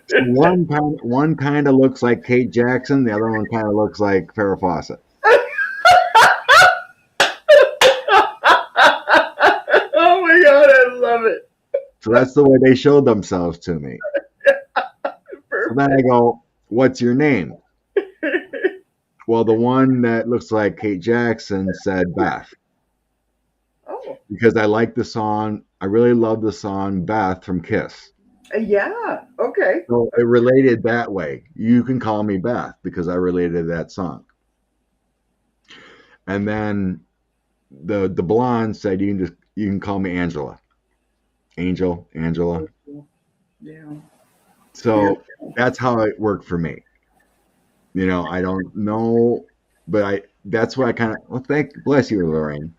So one kind of looks like Kate Jackson, the other one kind of looks like Farrah Fawcett. Oh my God, I love it. So that's the way they showed themselves to me. So then I go, what's your name? Well, the one that looks like Kate Jackson said Beth. Oh. Because I like the song. I really love the song Beth from Kiss. Yeah. Okay. So it related that way. You can call me Beth because I related to that song. And then the blonde said you can call me Angela. Angela. Yeah. So that's how it worked for me. You know, I don't know, but that's what I kind of, well, bless you, Lorraine.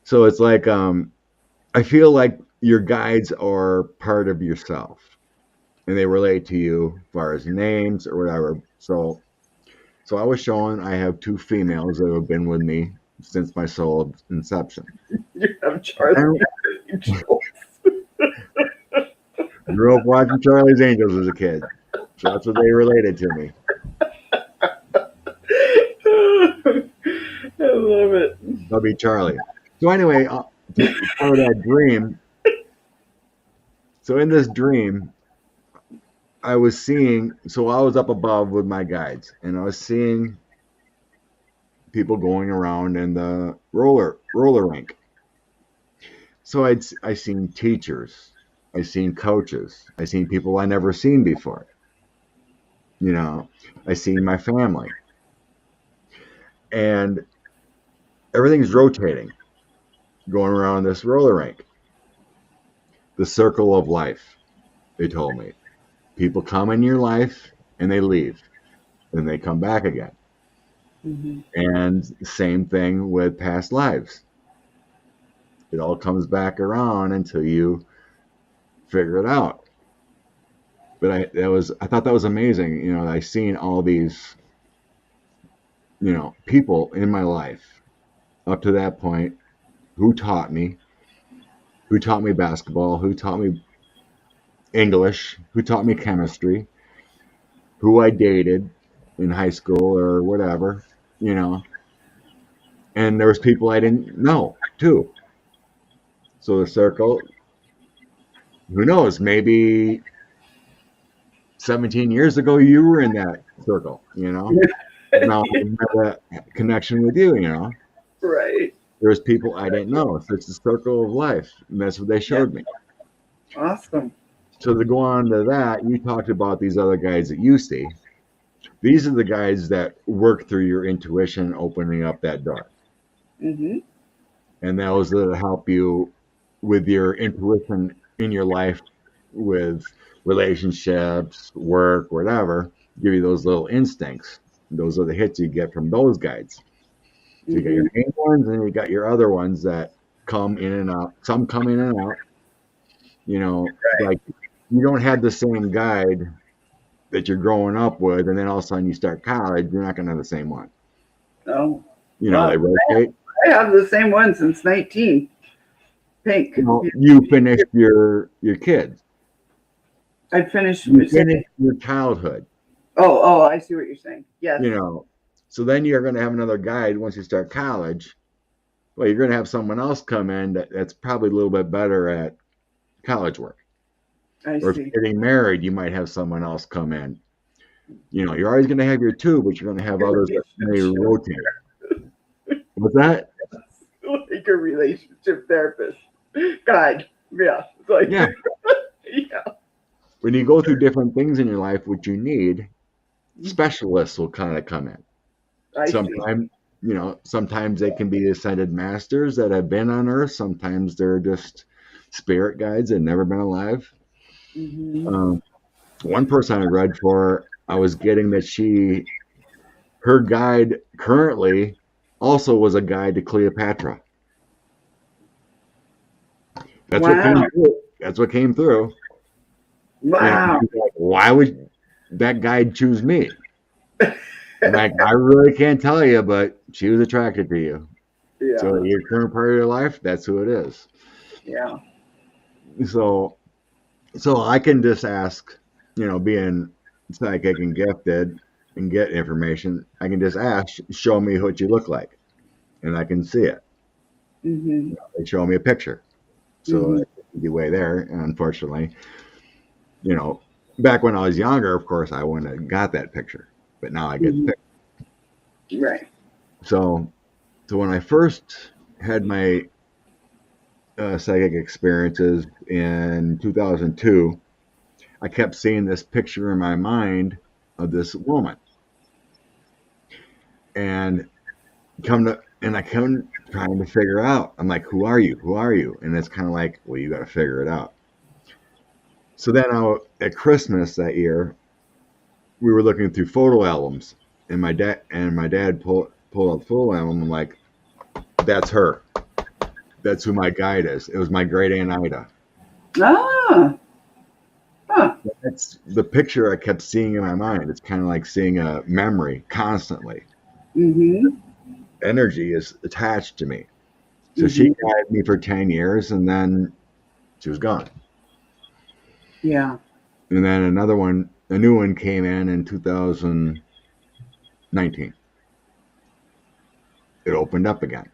So it's like, I feel like your guides are part of yourself, and they relate to you as far as names or whatever. So I was showing I have two females that have been with me since my soul inception. You have Charlie. Grew up watching Charlie's Angels as a kid. So that's what they related to me. I love it. I'll be Charlie. So anyway, part of that dream. So in this dream, I was seeing. So I was up above with my guides, and I was seeing people going around in the roller rink. So I seen teachers, I seen coaches, I seen people I never seen before. You know, I seen my family, and everything's rotating, going around this roller rink. The circle of life, they told me. People come in your life and they leave, and they come back again. Mm-hmm. And same thing with past lives. It all comes back around until you figure it out. But I thought that was amazing. You know, I seen all these, you know, people in my life up to that point who taught me basketball, who taught me English, who taught me chemistry, who I dated in high school or whatever, you know. And there was people I didn't know too. So the circle, who knows, maybe 17 years ago you were in that circle, you know. Now I have that connection with you, you know. Right. There's people I didn't know. So it's the circle of life, and that's what they showed me. Awesome. So to go on to that, you talked about these other guys that you see. These are the guys that work through your intuition, opening up that door. Mm-hmm. and those that help you with your intuition in your life, with relationships, work, whatever, give you those little instincts. Those are the hits you get from those guides. So you got your main ones, and you got your other ones that come in and out. Some come in and out. You know, like you don't have the same guide that you're growing up with, and then all of a sudden you start college, you're not going to have the same one. Oh, You know, they rotate. I have the same one since 19. Pink. You know, you finished your kids. I finished. You finished your childhood. Oh, I see what you're saying. Yes. You know, so then you're going to have another guide once you start college. Well, you're going to have someone else come in that's probably a little bit better at college work. I Or see. if you're getting married, you might have someone else come in. You know, you're always going to have your two, but you're going to have others that may rotate. What's that? Like a relationship therapist. Guide. Yeah. It's like, Yeah. Yeah. When you go through different things in your life, what you need, specialists will kind of come in. I see. Sometimes, you know, sometimes they can be ascended masters that have been on Earth. Sometimes they're just spirit guides that have never been alive. One person I read for, I was getting that her guide currently also was a guide to Cleopatra. That's what came through. That's what came through. Wow. And like, why would that guide choose me? Like, I really can't tell you, but she was attracted to you. Yeah. So your current part of your life, that's who it is. Yeah. So I can just ask, you know, being psychic and gifted and get information, I can just ask, show me what you look like, and I can see it. They show me a picture. So that's the way there. And unfortunately, you know, back when I was younger, of course, I wouldn't have got that picture, but now I get the picture. Right. So when I first had my psychic experiences in 2002, I kept seeing this picture in my mind of this woman, and I come trying to figure out. I'm like, who are you? Who are you? And it's kind of like, well, you got to figure it out. So then at Christmas that year, we were looking through photo albums, and my dad pulled up the photo album. I'm like, that's her. That's who my guide is. It was my great aunt Ida. Ah. Huh. That's the picture I kept seeing in my mind. It's kind of like seeing a memory constantly. Energy is attached to me. So she guided me for 10 years, and then she was gone. Yeah. And then a new one came in 2019. It opened up again.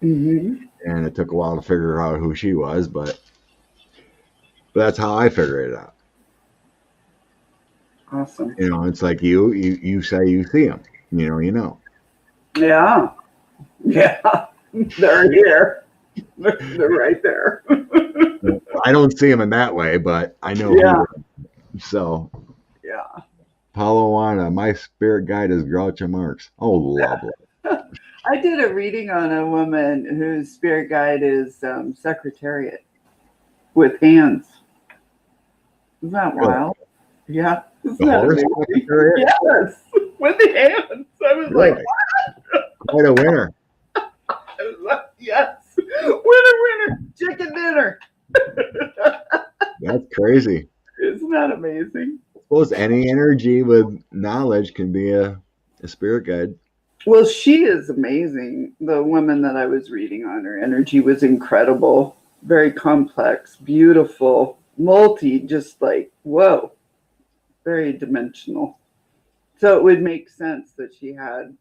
And it took a while to figure out who she was, but that's how I figured it out. Awesome. You know, it's like you say you see them. You know. Yeah. Yeah. They're here. They're right there. I don't see them in that way, but I know. Yeah. So. Yeah. Palawana, my spirit guide is Groucho Marx. Oh, lovely. I did a reading on a woman whose spirit guide is Secretariat with hands. Isn't that wild? Yeah. Isn't The that horse amazing? Secretariat? Yes. With the hands. I was Really? like, what? Quite a winner. I was like, yes. Winner. Chicken dinner. That's crazy. Isn't that amazing? I suppose any energy with knowledge can be a spirit guide. Well, she is amazing. The woman that I was reading on, her energy was incredible, very complex, beautiful, just like, whoa, very dimensional. So it would make sense that she had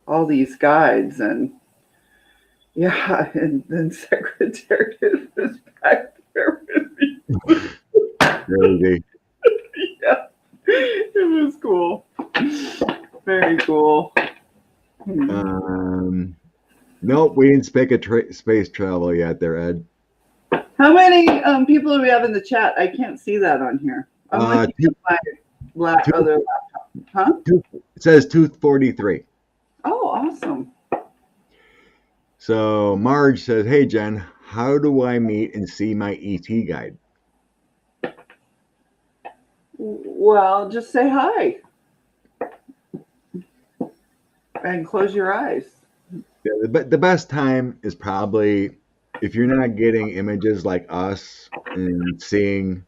all these guides, and yeah, and then Secretariat was back there with me. Crazy. Yeah, it was cool. Very cool. Nope, we didn't speak of space travel yet there, Ed. How many people do we have in the chat? I can't see that on here. I'm looking at my other laptop. Huh? It says 243. Oh, awesome. So Marge says, "Hey Jen, how do I meet and see my ET guide?" Well, just say hi and close your eyes. Yeah, the best time is probably if you're not getting images like us and seeing,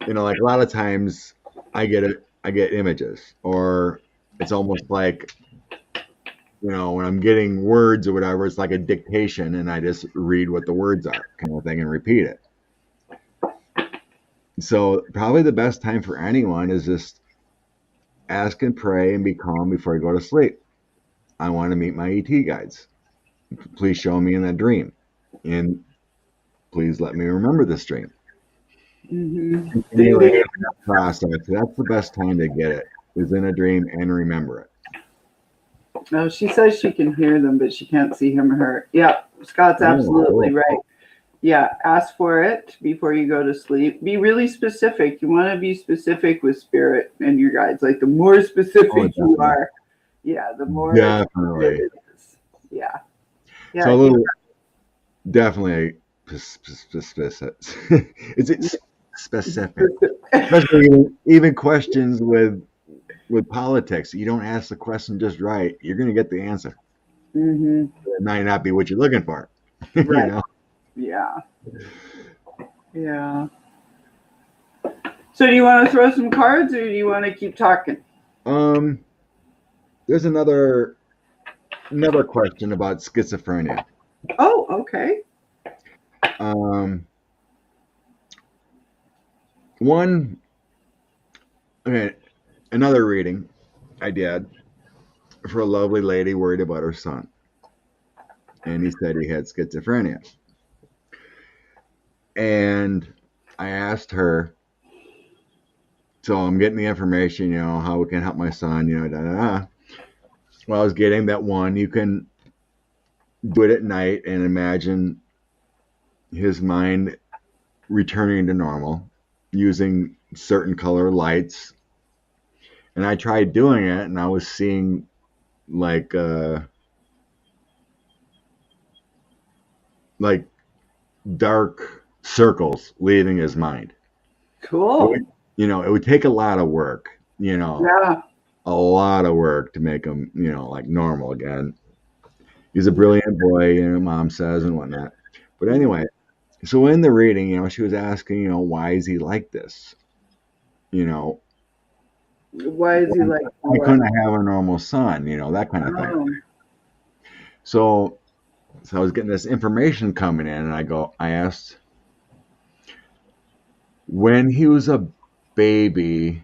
like a lot of times I get images, or it's almost like, when I'm getting words or whatever, it's like a dictation and I just read what the words are kind of thing and repeat it. So probably the best time for anyone is just ask and pray and be calm before you go to sleep. I want to meet my ET guides. Please show me in that dream. And please let me remember this dream. Mm-hmm. Continuing that process. That's the best time to get it, is in a dream and remember it. No, she says she can hear them, but she can't see him or her. Yeah, Scott's absolutely right. Yeah, ask for it before you go to sleep. Be really specific. You want to be specific with spirit and your guides. Like the more specific you are, the more definitely it is. Yeah. Yeah. So a little definitely specific. It's specific. Especially even questions with politics. You don't ask the question just right, you're going to get the answer. Mm-hmm. It might not be what you're looking for. Right. Yeah. Yeah. So do you want to throw some cards, or do you want to keep talking? There's another question about schizophrenia. Oh, okay. Another reading I did for a lovely lady worried about her son, and he said he had schizophrenia. And I asked her, so I'm getting the information, how we can help my son, Well, I was getting that one, you can do it at night and imagine his mind returning to normal using certain color lights. And I tried doing it, and I was seeing like dark circles leaving his mind. Cool. It would take a lot of work, Yeah. a lot of work to make him, like normal again. He's a brilliant boy, Mom says and whatnot. But anyway, so in the reading, she was asking, why is he like this? Why is he like? I couldn't have a normal son, that kind of thing. So I was getting this information coming in, and I asked, when he was a baby,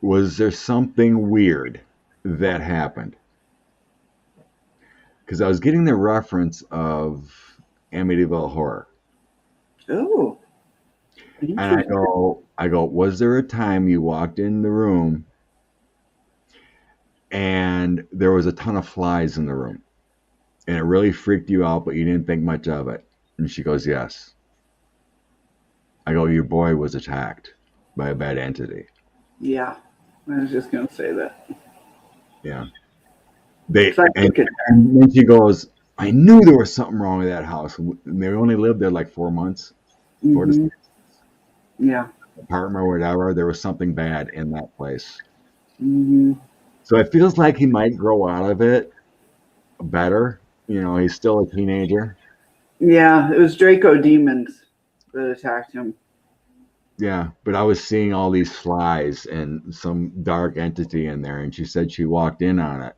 was there something weird that happened? Because I was getting the reference of Amityville Horror. Oh. And I go, was there a time you walked in the room and there was a ton of flies in the room and it really freaked you out, but you didn't think much of it? And she goes, yes. I go, your boy was attacked by a bad entity. Yeah, I was just going to say that. Yeah. And then she goes, I knew there was something wrong with that house. And they only lived there like 4 months. Mm-hmm. Yeah. Apartment or whatever, there was something bad in that place. Mm-hmm. So it feels like he might grow out of it better. He's still a teenager. Yeah, it was Draco demons that attacked him. Yeah, but I was seeing all these flies and some dark entity in there, and she said she walked in on it,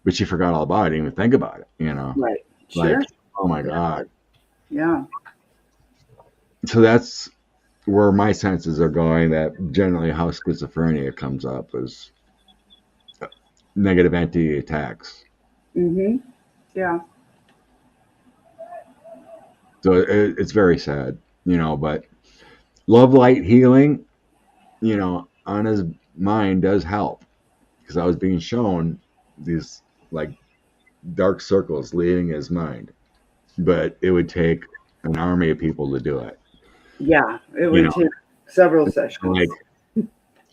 but she forgot all about it, didn't even think about it, Right. Sure. Like, oh my God. Yeah. So that's where my senses are going, that generally how schizophrenia comes up is negative entity attacks. Mm-hmm. Yeah. So it's very sad, but love light healing, on his mind does help, because I was being shown these like dark circles leaving his mind, but it would take an army of people to do it. Yeah, it would take several sessions. Like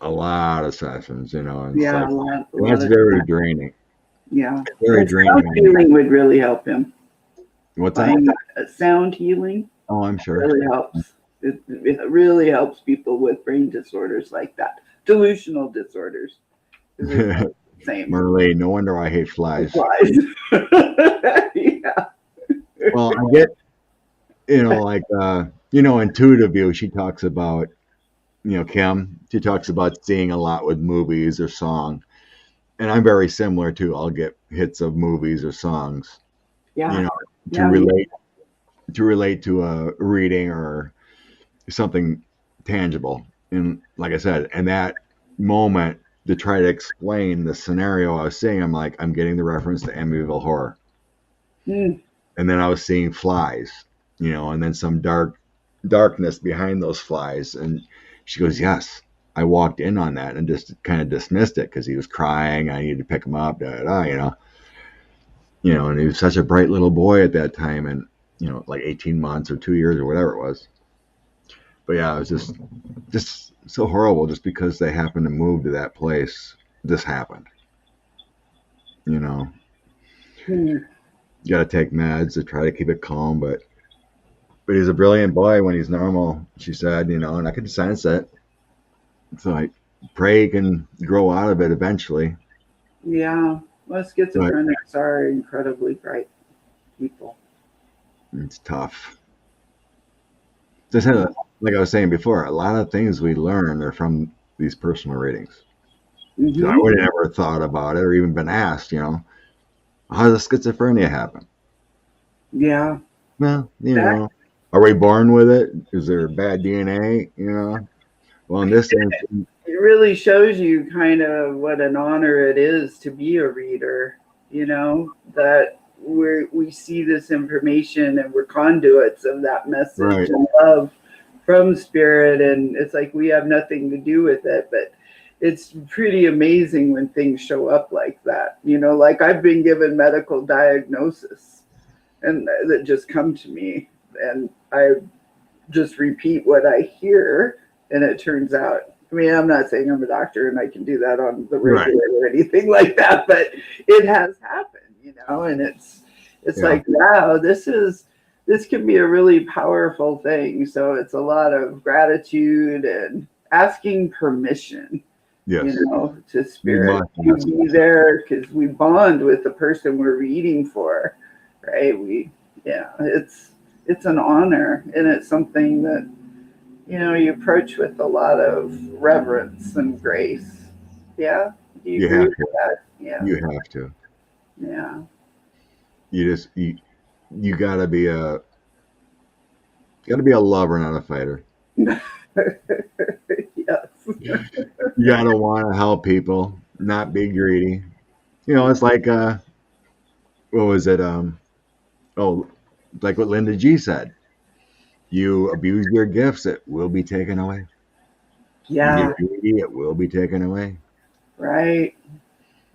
a lot of sessions, and yeah, that's very draining. Yeah. Very And draining. sound healing would really help him. What's that? Sound healing Oh, I'm sure. really helps. It really helps people with brain disorders like that. Delusional disorders. Same. Marley, no wonder I hate flies. Yeah. Well, I get, like, Intuitive View, she talks about, Kim, she talks about seeing a lot with movies or song. And I'm very similar too. I'll get hits of movies or songs, Yeah. to relate to a reading or something tangible. And like I said, and that moment to try to explain the scenario I was seeing, I'm like, I'm getting the reference to Amityville Horror. Mm. And then I was seeing flies, and then some darkness behind those flies. And she goes, yes, I walked in on that and just kind of dismissed it because he was crying. I needed to pick him up, and he was such a bright little boy at that time, and, like 18 months or 2 years or whatever it was. But yeah, it was just so horrible just because they happened to move to that place. This happened, Mm. You got to take meds to try to keep it calm, but he's a brilliant boy when he's normal, she said, and I could sense it. So I pray he can grow out of it eventually. Yeah. Well, schizophrenics are incredibly bright people. It's tough. Just had like I was saying before, a lot of things we learn are from these personal readings. Mm-hmm. So I would have never thought about it or even been asked, how does schizophrenia happen? Yeah. Well, are we born with it? Is there bad DNA? Well, in this instance, it really shows you kind of what an honor it is to be a reader, that we see this information and we're conduits of that message right. and love from spirit, and it's like we have nothing to do with it, but it's pretty amazing when things show up like that. Like I've been given medical diagnosis and that just come to me, and I just repeat what I hear, and it turns out, I mean, I'm not saying I'm a doctor and I can do that on the regular or anything like that, but it has happened, and it's like, wow, this can be a really powerful thing. So it's a lot of gratitude and asking permission, to spirit to be there, because we bond with the person we're reading for, right? It's an honor, and it's something that you approach with a lot of reverence and grace. Yeah, do you agree with that? Yeah, you have to. Yeah, you gotta be a lover, not a fighter. Yes. You gotta want to help people, not be greedy. It's like what was it? Like what Linda G said. You abuse your gifts, it will be taken away. Yeah. You get greedy, it will be taken away. Right.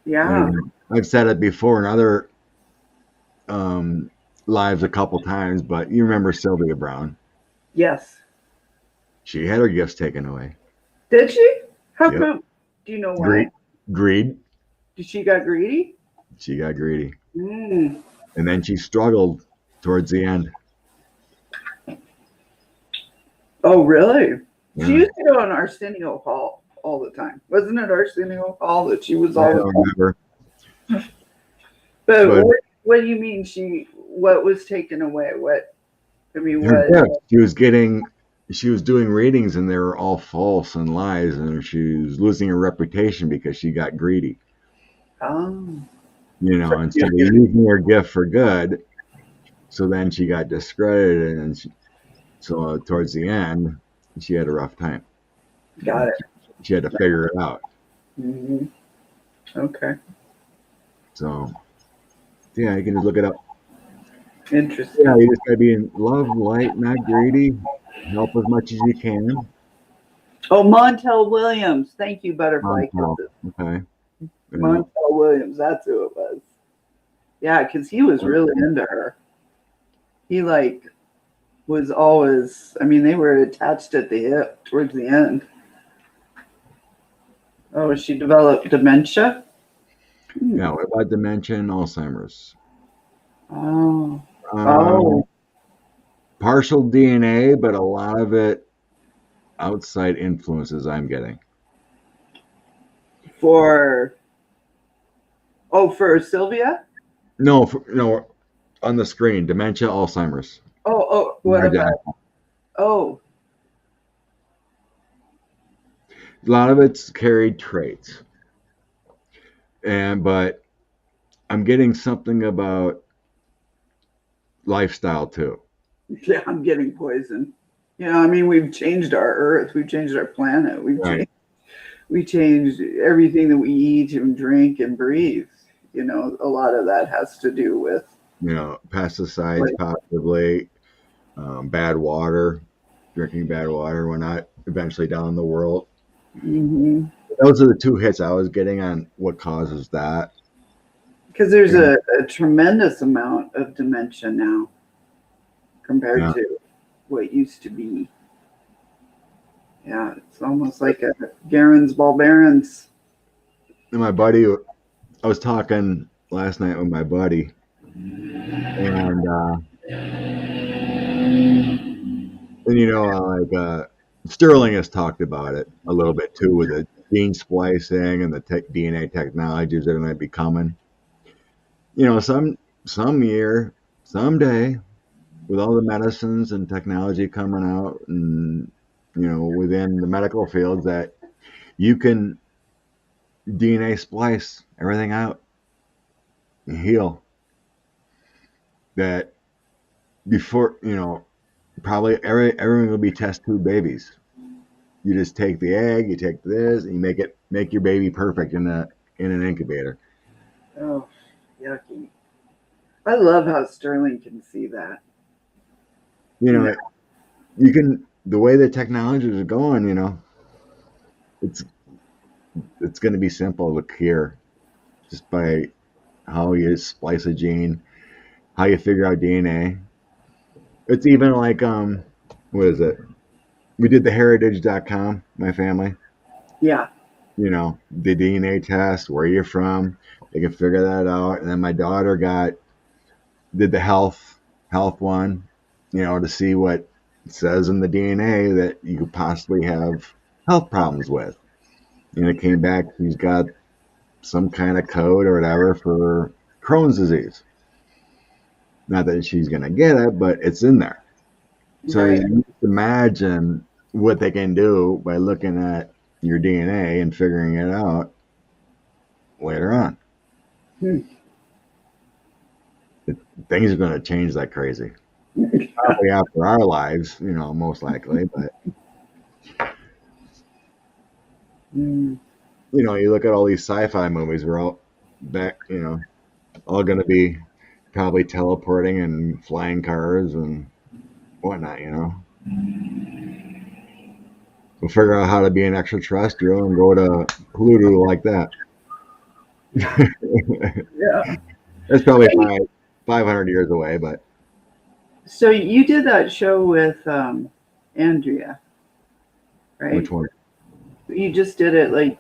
Yeah. I've said it before in other lives a couple times, but you remember Sylvia Brown? Yes. She had her gifts taken away. Did she? How come? Do you know why? Greed. Did she got greedy? She got greedy. Mm. And then she struggled towards the end. Oh, really? Yeah. She used to go on Arsenio Hall all the time. Wasn't it Arsenio Hall that she was all I don't remember. But what do you mean what was taken away? She was doing readings and they were all false and lies, and she was losing her reputation because she got greedy. Oh. Instead of using her gift for good, so then she got discredited, and so towards the end, she had a rough time. Got it. She had to figure it out. Mm-hmm. Okay. So, yeah, you can just look it up. Interesting. Yeah, you just gotta be in love, light, not greedy. Help as much as you can. Oh, Montel Williams. Thank you, Butterfly Kisses. Okay. Montel Williams. That's who it was. Yeah, because he was really into her. He was always, they were attached at the hip towards the end. Oh, she developed dementia? Yeah, what about dementia and Alzheimer's? Oh. Um, Oh. partial DNA, but a lot of it outside influences I'm getting. For Sylvia? No, no, on the screen, dementia, Alzheimer's. What about? Identical. Oh. A lot of it's carried traits, but I'm getting something about lifestyle too. Yeah, I'm getting poisoned. I mean, we've changed our Earth, we've changed our planet, Right. we changed everything that we eat and drink and breathe. A lot of that has to do with Pesticides, like, possibly, bad water, drinking bad water. We're not eventually down the world. mhm. Those are the two hits I was getting on what causes that. Because there's And, a tremendous amount of dementia now compared yeah, to what used to be. Yeah, it's almost like a Garen's Barons. and my buddy, I was talking last night with my buddy, and Sterling has talked about it a little bit too with the gene splicing and the DNA technologies that might be coming. Some year, someday, with all the medicines and technology coming out, and within the medical fields, that you can DNA splice everything out and heal. That before, probably everyone will be test tube babies. You just take the egg, you take this, and you make your baby perfect in an incubator. Oh, yucky. I love how Sterling can see that. You You know, know, you can the way the technologies are going. It's it's going to be simple to cure just by how you splice a gene, how you figure out DNA. It's even like what is it? We did the heritage.com, my family. yeah. The DNA test, where you're from, they can figure that out. And then my daughter did the health one, to see what it says in the DNA that you could possibly have health problems with. And it came back, she's got some kind of code or whatever for Crohn's disease. Not that she's going to get it, but it's in there. So Right. you imagine what they can do by looking at your DNA and figuring it out later on. Hmm. Things are going to change like crazy. Probably after our lives, most likely. But, Mm. you look at all these sci-fi movies, we're all back, all going to be probably teleporting and flying cars and whatnot. We'll figure out how to be an extraterrestrial and go to Pluto like that. Yeah. That's probably 500 years away, but So you did that show with Andrea, right? which one? You just did it like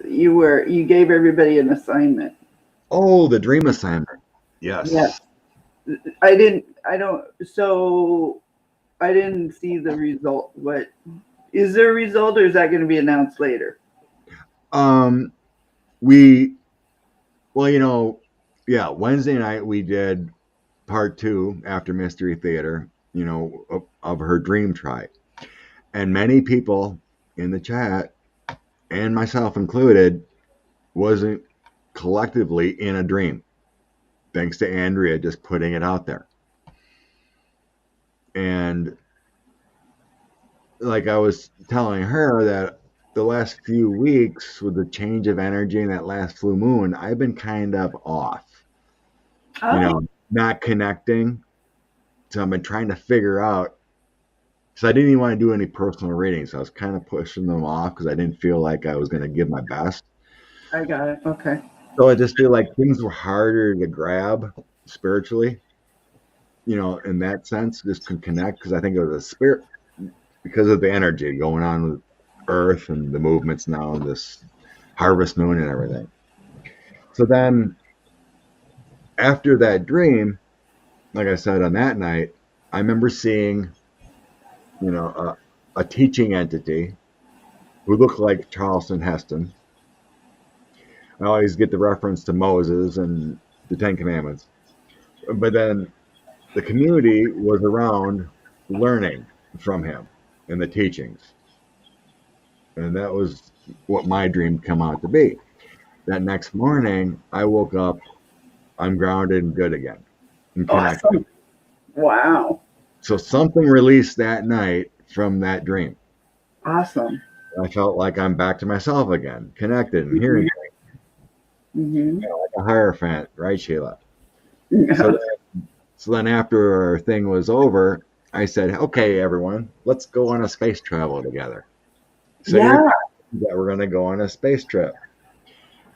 you gave everybody an assignment. Oh, the dream assignment. Yeah. Yes. So I didn't see the result. What is there a result, or is that going to be announced later? We yeah, Wednesday night we did part 2 after Mystery Theater, of her dream tribe. And many people in the chat, and myself included, wasn't collectively in a dream. Thanks to Andrea just putting it out there. And like I was telling her that the last few weeks with the change of energy and that last full moon, I've been kind of off, Oh, not connecting. So I've been trying to figure out. So I didn't even want to do any personal readings. So I was kind of pushing them off because I didn't feel like I was going to give my best. I got it. Okay. So I just feel like things were harder to grab spiritually, in that sense, just can connect because I think it was a spirit because of the energy going on with Earth and the movements now, this harvest moon and everything. So then after that dream, like I said, on that night, I remember seeing, a teaching entity who looked like Charleston Heston. I always get the reference to Moses and the Ten Commandments. But then the community was around learning from him and the teachings. And that was what my dream come out to be. That next morning, I woke up, I'm grounded and good again. And connected. Awesome. Wow. So something released that night from that dream. Awesome. I felt like I'm back to myself again, connected and hearing Mm-hmm. like a Hierophant, right, Sheila? Yeah. So then after our thing was over, I said, okay, everyone, let's go on a space travel together. So Yeah. that we're going to go on a space trip.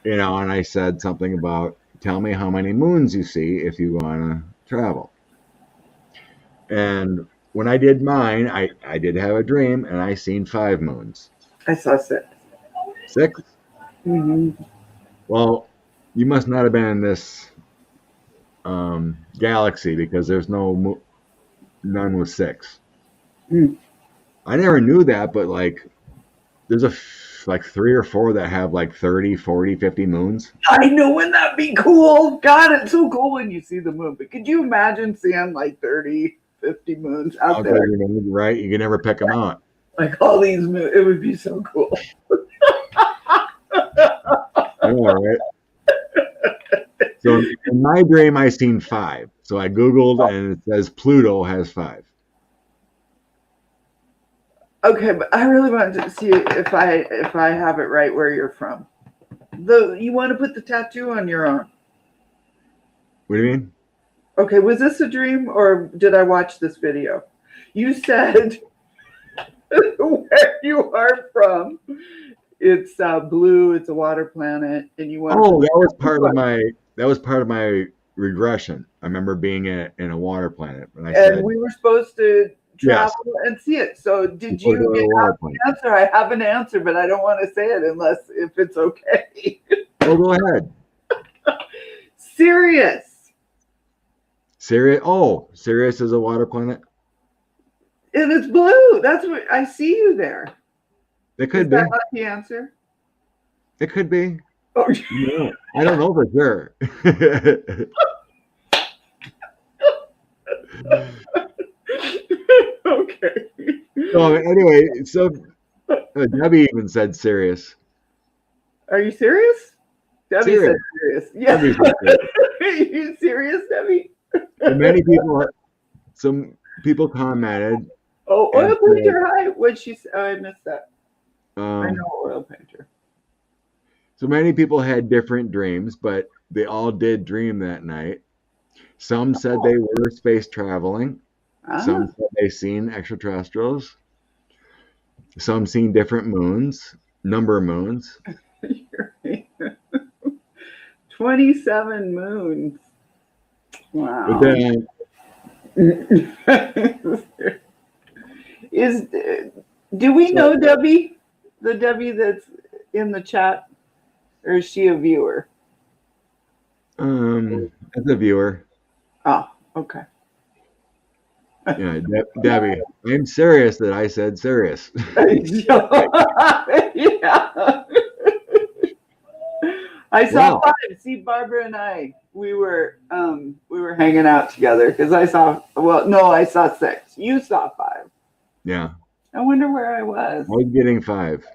And I said something about, tell me how many moons you see if you want to travel. And when I did mine, I did have a dream, and I seen 5 moons. I saw 6. 6? Mm-hmm. Well, you must not have been in this galaxy because there's none with 6. Mm. I never knew that, but there's 3 or 4 that have 30, 40, 50 moons. I know, wouldn't that be cool? God, it's so cool when you see the moon. But could you imagine seeing 30, 50 moons out there? Right? You can never pick them out. All these moons. It would be so cool. I know, right? So in my dream, I seen 5. So I Googled, and it says Pluto has 5. Okay, but I really want to see if I have it right where you're from. You want to put the tattoo on your arm. What do you mean? Okay, was this a dream or did I watch this video? You said where you are from. It's blue. It's a water planet, and you want. Oh, that was part of my regression. I remember being in a water planet, and we were supposed to travel and see it. So did you have an answer? I have an answer, but I don't want to say it if it's okay. Oh, go ahead. Sirius. Sirius. Oh, Sirius is a water planet. And it's blue. That's what I see you there. It could be. Is that not the answer? It could be. Oh, yeah. I don't know for sure. Okay. So anyway, Debbie even said Sirius. Are you serious? Debbie said serious. Yeah. Debbie said serious. Are you serious, Debbie? And some people commented. Oh, oil painter, hi. What'd she say? Oh, I missed that. I know oil painter. So many people had different dreams, but they all did dream that night. Some said they were space traveling. Some said they seen extraterrestrials. Some seen different moons, number of moons. 27 moons. Wow. But then, do we know Debbie? The Debbie that's in the chat? Or is she a viewer? as a viewer. Oh, okay. Yeah, Debbie, I'm serious that I said serious. Yeah. I saw 5. See, Barbara and we were hanging out together because I saw 6. You saw 5. Yeah. I wonder where I was. I was getting 5.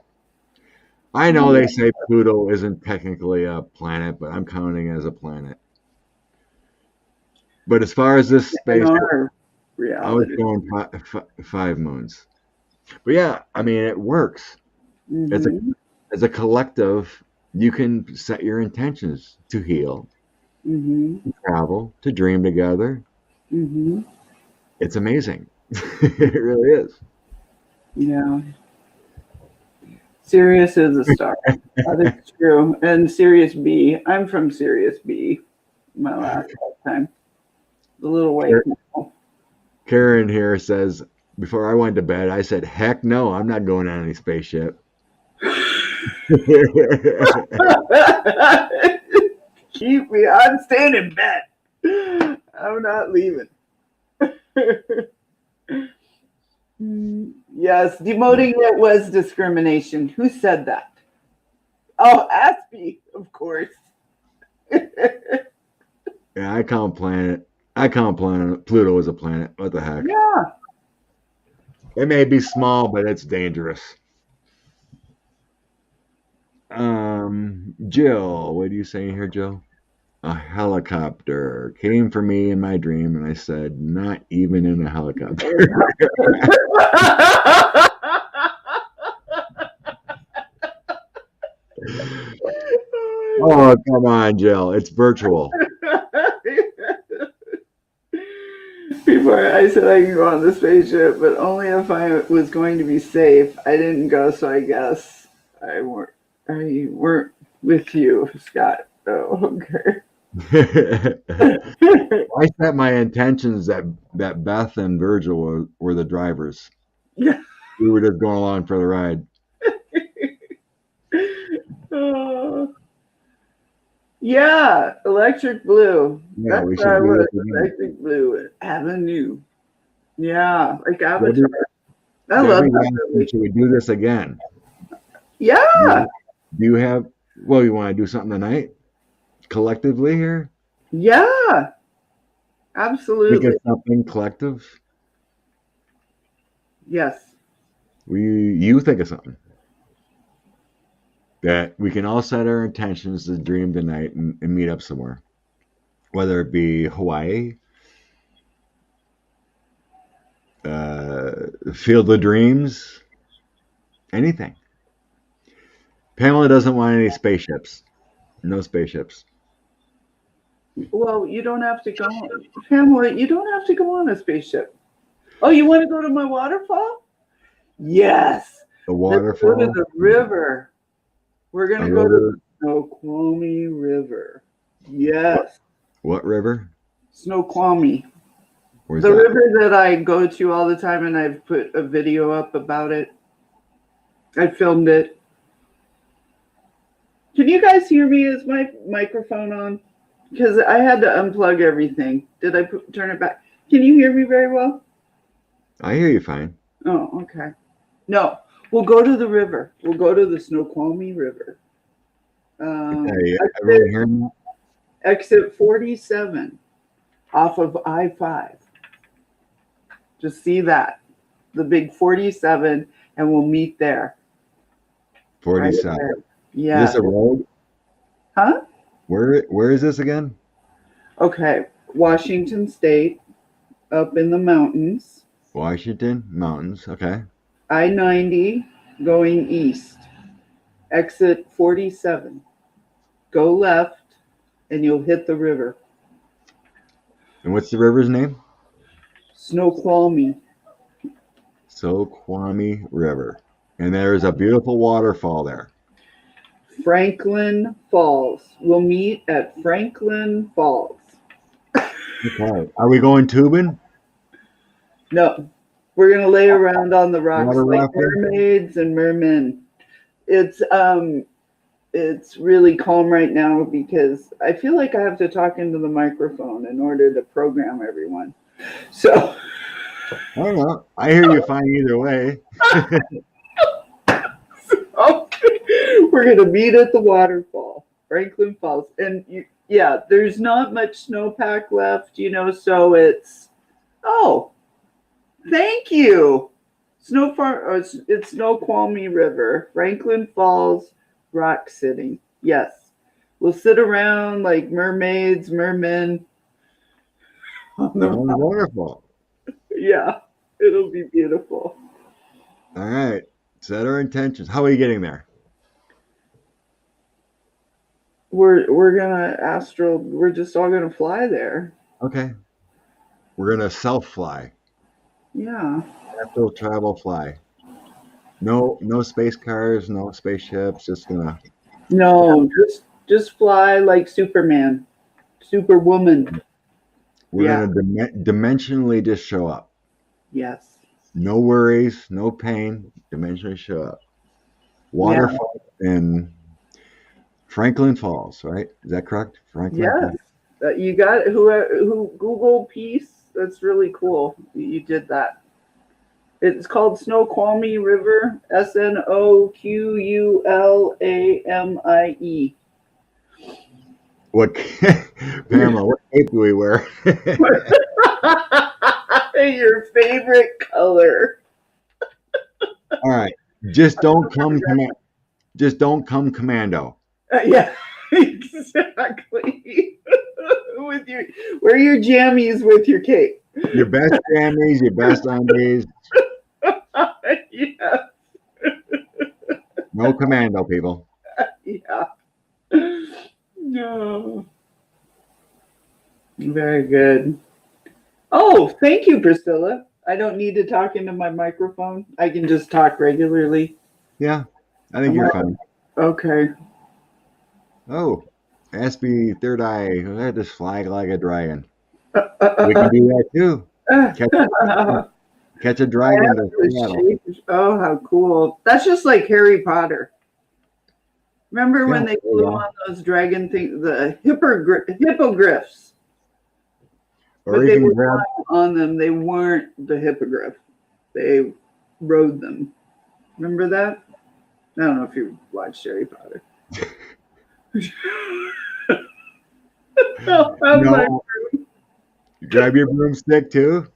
I know they say Pluto isn't technically a planet, but I'm counting as a planet. But as far as this space, I was going 5 moons. But yeah, I mean, it works. Mm-hmm. As a collective, you can set your intentions to heal, to travel, to dream together. Mm-hmm. It's amazing. It really is. Yeah. Sirius is a star. That is true. And Sirius B. I'm from Sirius B. My last lifetime. The little white people. Karen here says, before I went to bed, I said, heck no, I'm not going on any spaceship. Keep me. I'm staying in bed. I'm not leaving. Yes, demoting it was discrimination. Who said that? Oh, Aspie, of course. Yeah, I count Pluto as a planet. What the heck? Yeah. It may be small, but it's dangerous. Jill, what are you saying here, Jill? A helicopter came for me in my dream, and I said, not even in a helicopter. Oh, come on, Jill. It's virtual. Before I said I can go on the spaceship, but only if I was going to be safe. I didn't go, so I guess I weren't with you, Scott. Oh, okay. I set my intentions that Beth and Virgil were the drivers. Yeah. We were just going along for the ride. Yeah, electric blue. Yeah, That's we what I should do was. this again. Electric blue Avenue. Yeah, like Avatar. I love Every that week, movie. should we do this again? Yeah, Do you have? Well, you want to do something tonight, collectively here? yeah, absolutely. Think of something collective. Yes. You think of something that we can all set our intentions to dream tonight and meet up somewhere, whether it be Hawaii, Field of Dreams, anything. Pamela doesn't want any spaceships. No spaceships. Well, you don't have to go, Pamela. You don't have to go on a spaceship. Oh, you want to go to my waterfall? Yes. The Let's go waterfall. to the river. We're gonna A go to river. the Snoqualmie River. Yes, What river? Snoqualmie. Where's The that? river that I go to all the time, and I've put a video up about it. I filmed it. Can you guys hear me? Is my microphone on? Because I had to unplug everything. Did I turn it back? Can you hear me very well? I hear you fine. Oh, okay. No, we'll go to the river. We'll go to the Snoqualmie River. Hey, everyone hearing that? Exit 47 off of I-5. Just see that. The big 47, and we'll meet there. 47. Right there. Is Yeah. this a road? Huh? Where is this again? Okay. Washington State, up in the mountains. Washington Mountains. Okay. I-90 going east. Exit 47. Go left, and you'll hit the river. And what's the river's name? Snoqualmie. Snoqualmie River. And there's a beautiful waterfall there. Franklin Falls. We'll meet at Franklin Falls. Okay. Are we going tubing? No, we're gonna lay around on the rocks Water like rafting? mermaids and mermen. It's really calm right now because I feel like I have to talk into the microphone in order to program everyone. So I don't know. I hear you fine either way. okay, we're gonna meet at the waterfall, Franklin Falls, and yeah, there's not much snowpack left, so it's thank you. It's Snoqualmie River, Franklin Falls, rock sitting. Yes, we'll sit around like mermaids, mermen. On the rock. Wonderful. Yeah, it'll be beautiful. All right. Set our intentions. How are you getting there? We're gonna astral. We're just all gonna fly there. Okay. We're gonna self-fly. Yeah. Astral travel fly. No space cars, no spaceships, just gonna No, just fly like Superman, Superwoman. we're Yeah. gonna dimensionally just show up. Yes. No worries, no pain, dimensionally show up. Waterfall and Franklin Falls, right? Is that correct? Franklin Yes. Falls. You got who Google Peace. That's really cool. You did that. It's called Snoqualmie River. Snoqualmie. What, Pamela? What cape do we wear? Your favorite color. All right, just don't come commando. Yeah, exactly. With your wear your jammies with your cape. Your best jammies, your best undies. Yeah, No commando, people. yeah. No. Very good. Oh, thank you, Priscilla. I don't need to talk into my microphone. I can just talk regularly. Yeah, I think you're fine. Okay. Oh, Aspie Third Eye, that just fly like a dragon. We can do that too. Catch a dragon to Seattle. Oh, how cool. That's just like Harry Potter. Remember when they flew on those dragon things, the hippogriffs? Or But they even were grab, on them. They weren't the hippogriff. They rode them. Remember that? I don't know if you watched Harry Potter. no, grab your broomstick too.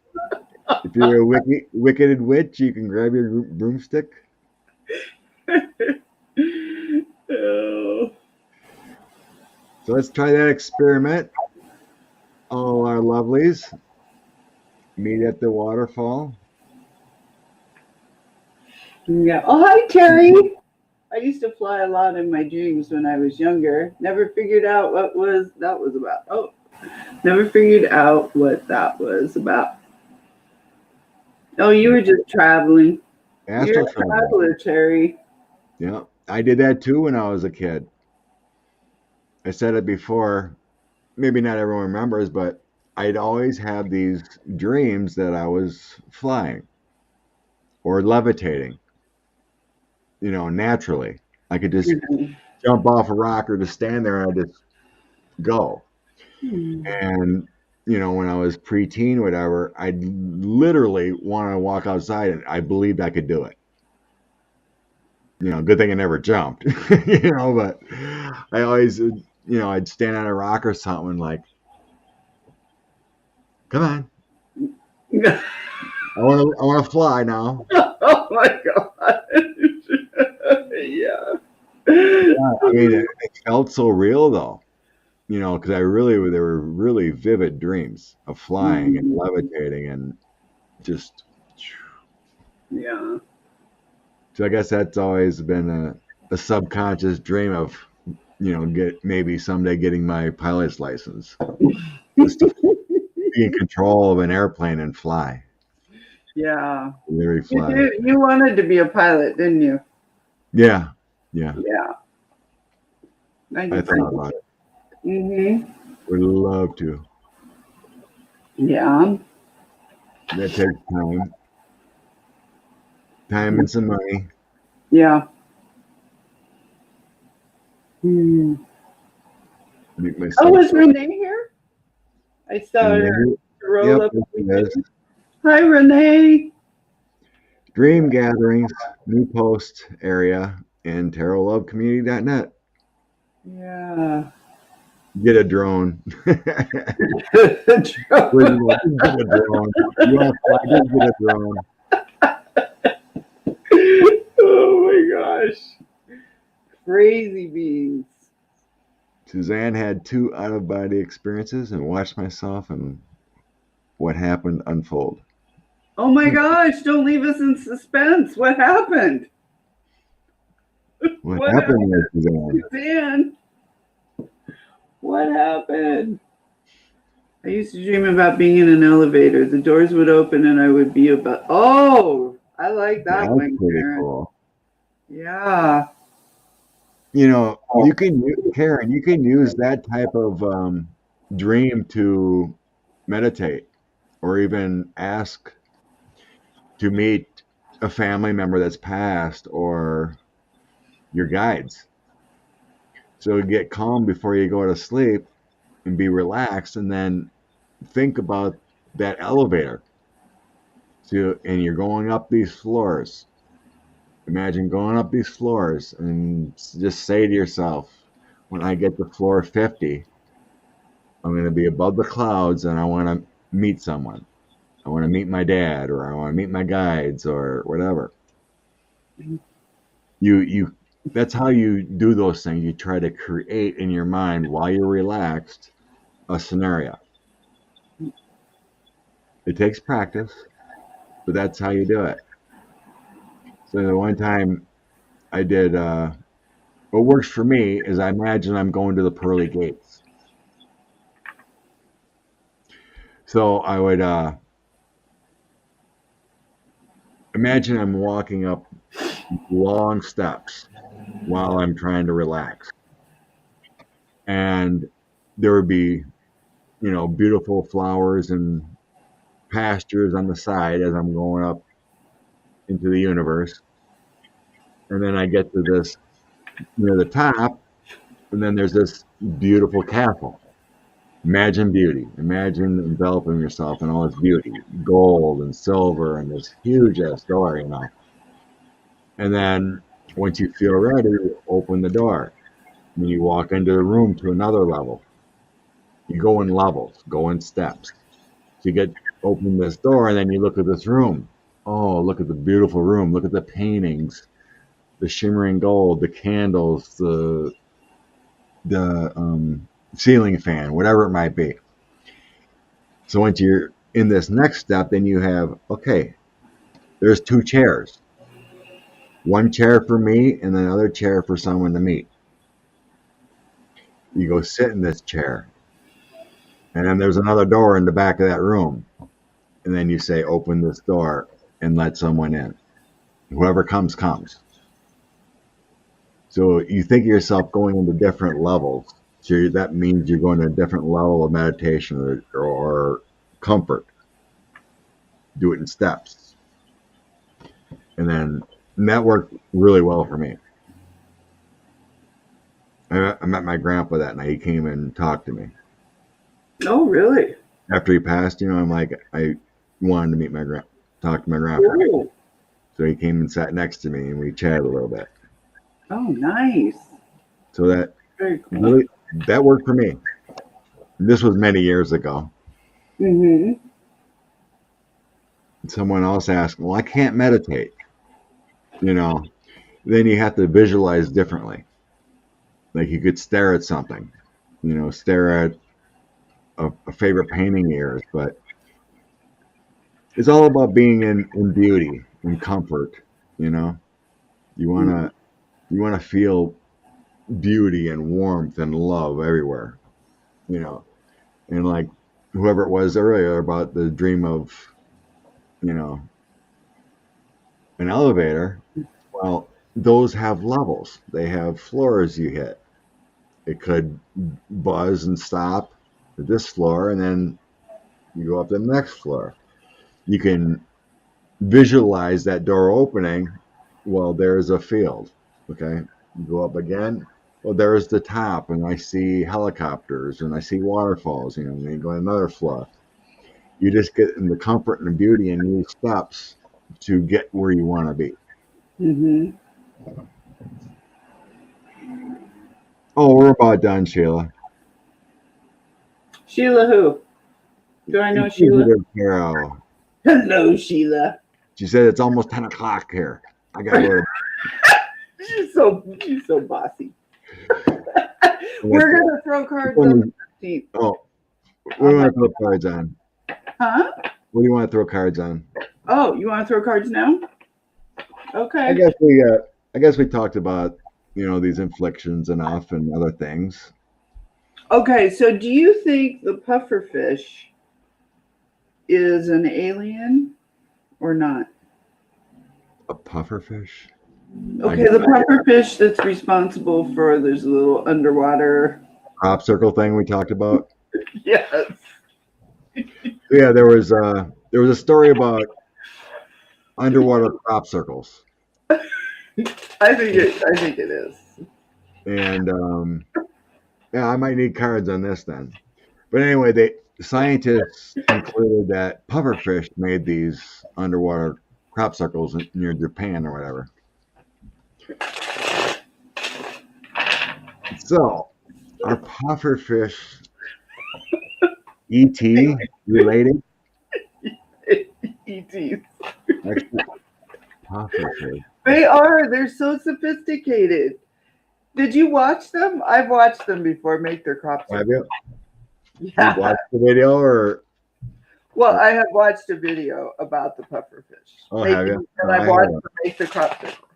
If you're a wicked witch, you can grab your broomstick. Oh. So let's try that experiment. All our lovelies meet at the waterfall. Yeah. Oh, hi, Terry. I used to fly a lot in my dreams when I was younger. Never figured out what that was about. Oh, never figured out what that was about. Oh, you were just traveling. Astral You're a traveler, Terry. Yeah, I did that too when I was a kid. I said it before. Maybe not everyone remembers, but I'd always have these dreams that I was flying or levitating. Naturally. I could just jump off a rock or just stand there and I just go. And when I was preteen, whatever, I literally want to walk outside, and I believed I could do it. Good thing I never jumped. But I always, I'd stand on a rock or something like, come on, I want to fly now. Oh my god! Yeah. I mean, it felt so real though. Because they were really vivid dreams of flying and levitating and just. Yeah. So I guess that's always been a subconscious dream of, maybe someday getting my pilot's license, just to be in control of an airplane and fly. Yeah. Literally fly. You wanted to be a pilot, didn't you? Yeah. Yeah. I thought about it. Would love to. Yeah. That takes time. Time and some money. Yeah. Oh, is Renee here? I saw her roll up. Hi, Renee. Dream gatherings, new post area, and tarotlovecommunity.net. Yeah. Get a drone. Get a drone. You want to fly? Just get a drone. Oh my gosh. Crazy beans. Suzanne had 2 out-of-body experiences and watched myself and what happened unfold. Oh my gosh, don't leave us in suspense. What happened? What happened with Suzanne? What happened? I used to dream about being in an elevator. The doors would open and I would be about. Oh, I like that one, Karen. Cool. Yeah. Karen, you can use that type of dream to meditate or even ask to meet a family member that's passed or your guides. So get calm before you go to sleep and be relaxed, and then think about that elevator. So, and you're going up these floors. Imagine going up these floors and just say to yourself, when I get to floor 50, I'm going to be above the clouds and I want to meet someone. I want to meet my dad, or I want to meet my guides, or whatever. You that's how you do those things. You try to create in your mind while you're relaxed a scenario. It takes practice, but that's how you do it. So the one time I did, what works for me is I imagine I'm going to the pearly gates. So I would imagine I'm walking up long steps while I'm trying to relax. And there would be, beautiful flowers and pastures on the side as I'm going up into the universe. And then I get to this near the top, and then there's this beautiful castle. Imagine beauty. Imagine enveloping yourself in all this beauty, gold and silver, and this huge ass door, And then once you feel ready, you open the door. And you walk into the room to another level. You go in levels, go in steps. So you open this door, and then you look at this room. Oh, look at the beautiful room. Look at the paintings, the shimmering gold, the candles, the ceiling fan, whatever it might be. So once you're in this next step, then you have, okay, there's 2 chairs. One chair for me and another chair for someone to meet. You go sit in this chair. And then there's another door in the back of that room. And then you say, open this door and let someone in. Whoever comes, comes. So you think of yourself going into different levels. So that means you're going to a different level of meditation or comfort. Do it in steps. And that worked really well for me. I met my grandpa that night. He came and talked to me. Oh, really? After he passed, I'm like, I wanted to talk to my grandpa. Cool. So he came and sat next to me, and we chatted a little bit. Oh, nice. So that Very cool. really, that worked for me. This was many years ago. Mm-hmm. Someone else asked, well, I can't meditate. Then you have to visualize differently. Like you could stare at something, stare at a favorite painting of yours, but it's all about being in beauty and comfort. You want to feel beauty and warmth and love everywhere. And like whoever it was earlier about the dream of an elevator, well, those have levels. They have floors you hit. It could buzz and stop at this floor, and then you go up to the next floor. You can visualize that door opening. Well, there's a field. Okay, you go up again. Well, there's the top, and I see helicopters, and I see waterfalls. And you go to another floor. You just get in the comfort and the beauty and use steps to get where you want to be. Mm-hmm. Oh, we're about done, Sheila. Sheila who? Do I know Sheila? Carol. Hello, Sheila. She said it's almost 10 o'clock here. I got to go. She's so bossy. We're going to throw cards on the 15th. Oh, what do you want to throw cards on? Huh? What do you want to throw cards on? Oh, you want to throw cards now? Okay. I guess we talked about, these inflictions enough and other things. Okay, so do you think the pufferfish is an alien or not? A pufferfish? Okay, the pufferfish that's responsible for this little underwater crop circle thing we talked about. Yes. Yeah, there was a story about underwater crop circles. I think it is. And yeah, I might need cards on this then. But anyway, the scientists concluded that pufferfish made these underwater crop circles near Japan or whatever. So, are pufferfish ET related? ETs. Actually, pufferfish. They are. They're so sophisticated. Did you watch them? I've watched them before make their crop Have circles. you? Yeah. You watched the video or? Well, I have watched a video about the pufferfish. Oh, have you? And No, I've I watched haven't. them make the crop circle.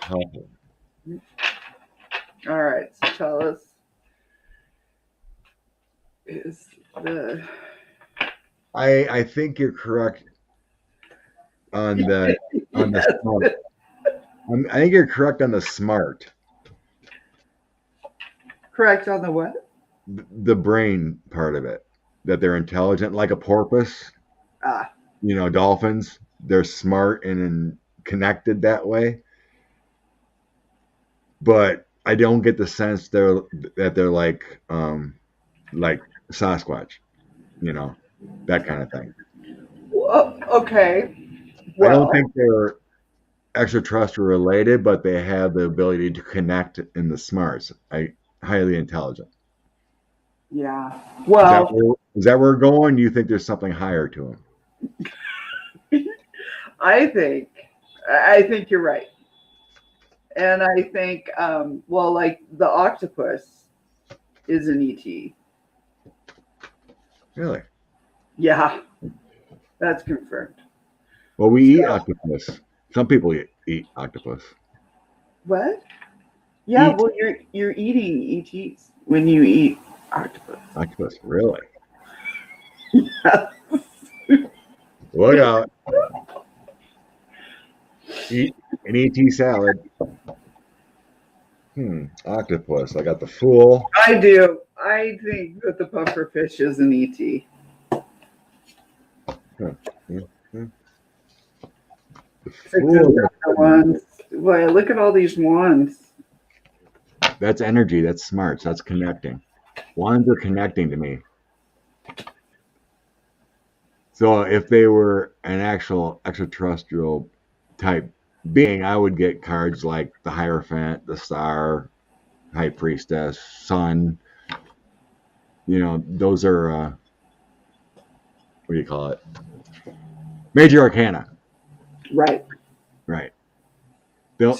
Oh. All right, so tell us. Is the I think you're correct on the smart. I think you're correct on the smart. correct on the what? The brain part of it, that they're intelligent like a porpoise. Ah, You know, dolphins, they're smart and connected that way. But I don't get the sense that they're like Sasquatch, you know, that kind of thing. well, okay. I don't Well, think they're extraterrestrial related, but they have the ability to connect in the smarts. Highly intelligent. yeah. Is Well, that where we're going? Do you think there's something higher to them? I think you're right. And I think, well, like the octopus is an ET. Really? Yeah, that's confirmed. Well, we eat octopus. Some people eat octopus. What? Yeah, Eat well, you're eating ETs when you eat octopus. octopus, really? Look out. Eat an ET salad. Octopus. I got the fool. I do. I think that the pufferfish is an ET. The Six fool. of wands. Boy, look at all these wands. That's energy. That's smarts. That's connecting. Wands are connecting to me. So if they were an actual extraterrestrial type being, I would get cards like the Hierophant, the Star, High Priestess, Sun. You know, those are, what do you call it? Major Arcana. Right. Right. So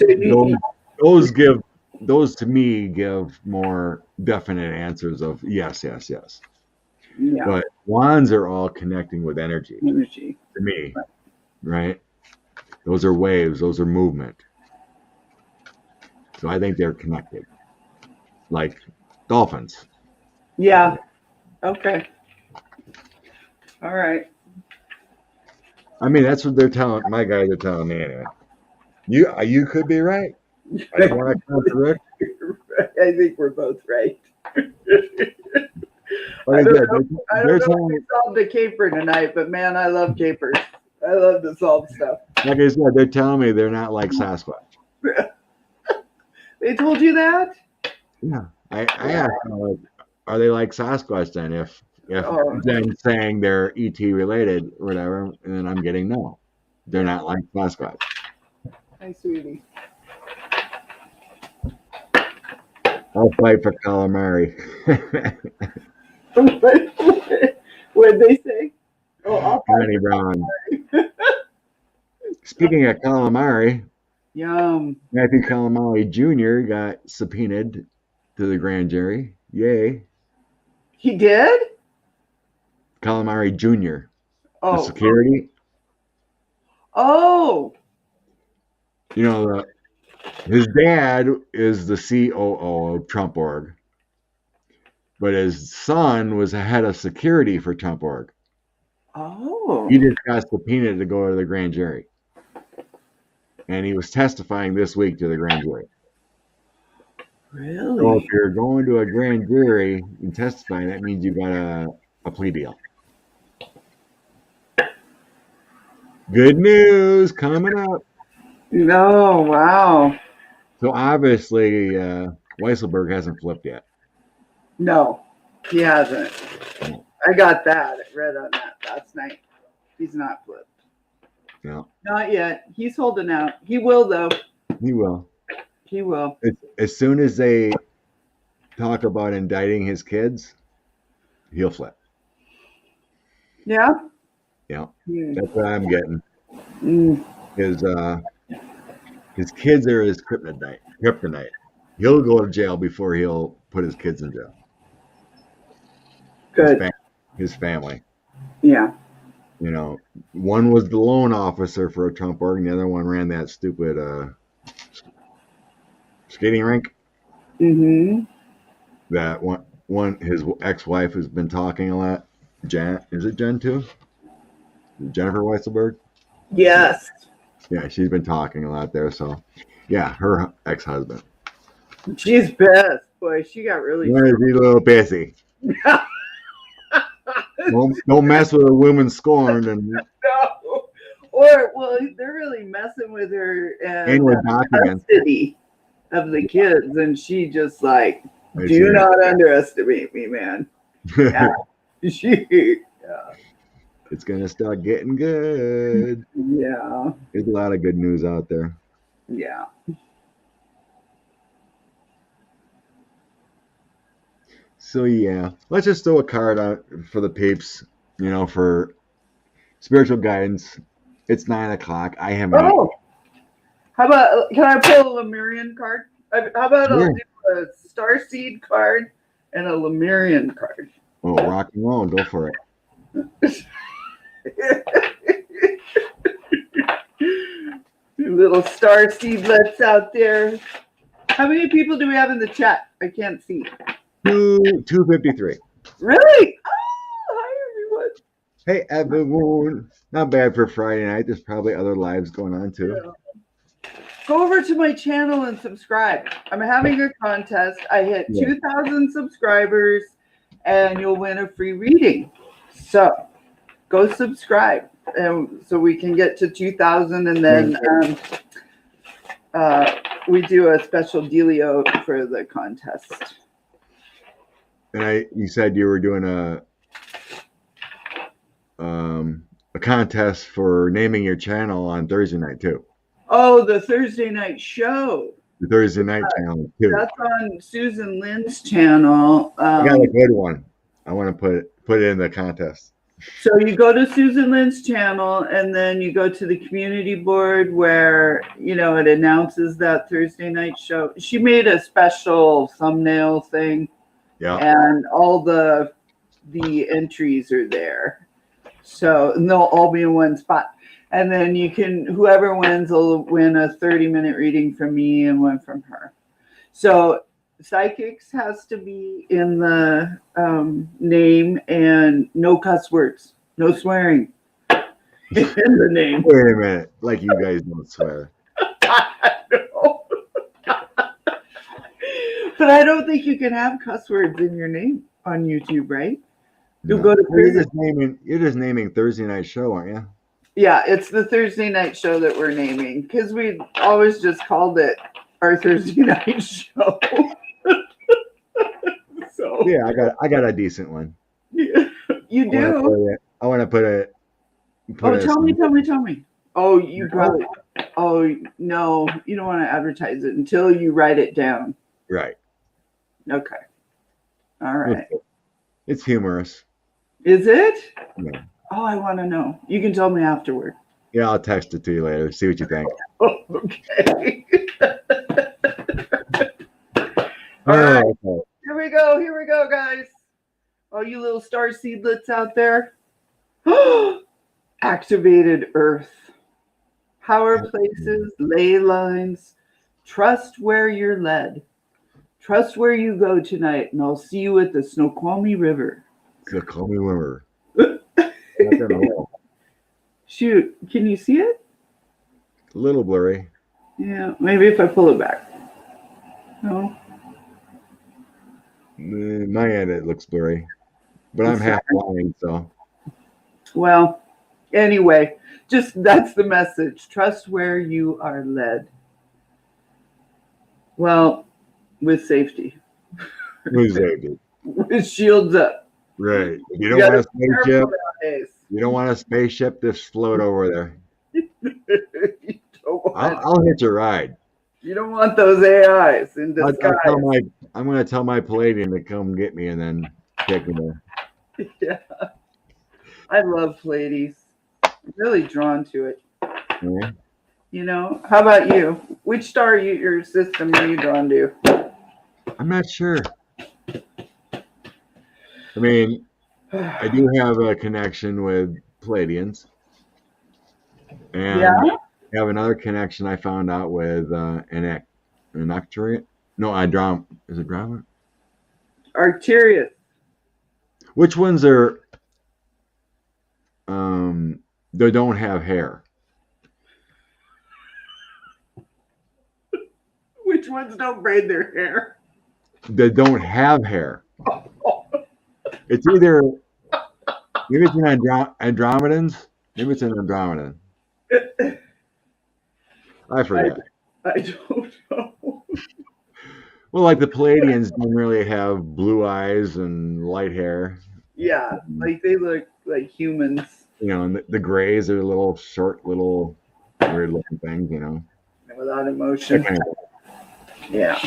Those to me give more definite answers of yes, yes, yes. Yeah. But wands are all connecting with energy Energy. to me, right? Those are waves. Those are movement. So I think they're connected, like dolphins. Yeah. Okay. All right. I mean, that's what they're telling my guys are telling me anyway. You could be right. I don't want to contradict. I think we're both right. Like I I said, don't they're know if telling we solved a caper tonight, but man, I love capers. I love to solve stuff. like I said, they're telling me they're not like Sasquatch. They told you that? Yeah, I asked them, like, are they like Sasquatch then? If Oh. then saying they're ET related or whatever, and then I'm getting no, they're not like Sasquatch. Hi, sweetie. I'll fight for calamari. What'd they say? Oh, I'll Johnny Brown. Speaking of calamari, Yum. Matthew Calamari Jr. got subpoenaed to the grand jury. Yay. He did? Calamari Jr. The Oh. security. Oh. You know, his dad is the COO of Trump Org, but his son was the head of security for Trump Org. Oh. He just got subpoenaed to go to the grand jury. And he was testifying this week to the grand jury. Really? So if you're going to a grand jury and testifying, that means you got a plea deal. Good news coming up. No, wow. So obviously, Weisselberg hasn't flipped yet. No, he hasn't. I got that. I read on that last night. He's not flipped. No, Not yet. He's holding out. He will, though. he will. He will. As soon as they talk about indicting his kids, he'll flip. Yeah? Yeah, Mm. that's what I'm getting. Mm. His kids are his kryptonite. He'll go to jail before he'll put his kids in jail. Good. His family. Yeah. You know, one was the loan officer for a Trump org, and the other one ran that stupid skating rink. Mm-hmm. That one his ex-wife has been talking a lot. Jen, is it Jen too? Jennifer Weisselberg? Yes. Yeah, she's been talking a lot there. So, yeah, her ex-husband. She's pissed. Boy, she got really... Yeah, she's a little pissy. Don't mess with a woman scorned and No. Or, well, they're really messing with her and with documents. custody of the kids, and she just like, I do see. not underestimate me, man. Yeah. It's gonna start getting good. Yeah. There's a lot of good news out there. Yeah. So yeah, let's just throw a card out for the peeps. You know, for spiritual guidance. It's 9 o'clock. I haven't. Oh, how about, can I pull a Lemurian card? How about I'll Sure. do a Starseed card and a Lemurian card? Oh, rock and roll. Go for it. Little Starseedlets out there. How many people do we have in the chat? I can't see. 253. Really? Oh, hi everyone. Hey, everyone. Not bad for Friday night. There's probably other lives going on too. Yeah. Go over to my channel and subscribe. I'm having a contest. I hit 2,000 subscribers and you'll win a free reading. So go subscribe so we can get to 2,000 and then we do a special dealio for the contest. And you said you were doing a contest for naming your channel on Thursday night too. Oh, the Thursday night show. The Thursday night channel too. That's on Susan Lynn's channel. I got a good one. I want to put it in the contest. So you go to Susan Lynn's channel and then you go to the community board where, you know, it announces that Thursday night show. She made a special thumbnail thing. Yeah. And all the entries are there. So and they'll all be in one spot. And then whoever wins will win a 30-minute reading from me and one from her. So psychics has to be in the name and no cuss words, no swearing in the name. Wait a minute. Like you guys don't swear. I know. But I don't think you can have cuss words in your name on YouTube, right? You'll go to prison. You're just naming Thursday night show, aren't you? Yeah, it's the Thursday night show that we're naming because we always just called it our Thursday night show. So Yeah, I got a decent one. yeah, you do. I want to put it. Tell me. Oh, you probably. Oh no, you don't want to advertise it until you write it down. Right. Okay. All right. It's humorous. Is it? Yeah. Oh, I want to know. You can tell me afterward. Yeah, I'll text it to you later. See what you think. Oh, okay. All right. Okay. Here we go, guys. All you little star seedlets out there. Activated Earth. Power places, ley lines. Trust where you're led. Trust where you go tonight, and I'll see you at the Snoqualmie River. Snoqualmie River. Shoot, can you see it? A little blurry. Yeah, maybe if I pull it back. No. My end, it looks blurry. But I'm half blind, so. Well, anyway, just that's the message. Trust where you are led. Well, with safety. Exactly. With shields up. Right. You don't gotta want a be careful spaceship. nowadays. You don't want a spaceship to float over there. You don't want, I'll hitch a ride. you don't want those AIs in I'll disguise. I'm going to tell my Palladium to come get me and then take me there. Yeah. I love Pleiades. I'm really drawn to it. Yeah. You know, how about you? Which star your system are you drawn to? I'm not sure. I mean, I do have a connection with Palladians. And Yeah? I have another connection I found out with an Octurian. No, is it drama? Arcturus. Which ones are they don't have hair? Which ones don't braid their hair? They don't have hair. It's either maybe it's an Andromedans, maybe it's an Andromedan. I forget. I don't know. Well, like the Palladians don't really have blue eyes and light hair. Yeah, like they look like humans. You know, and the grays are little short, little weird looking things, you know. Without emotion. Yeah.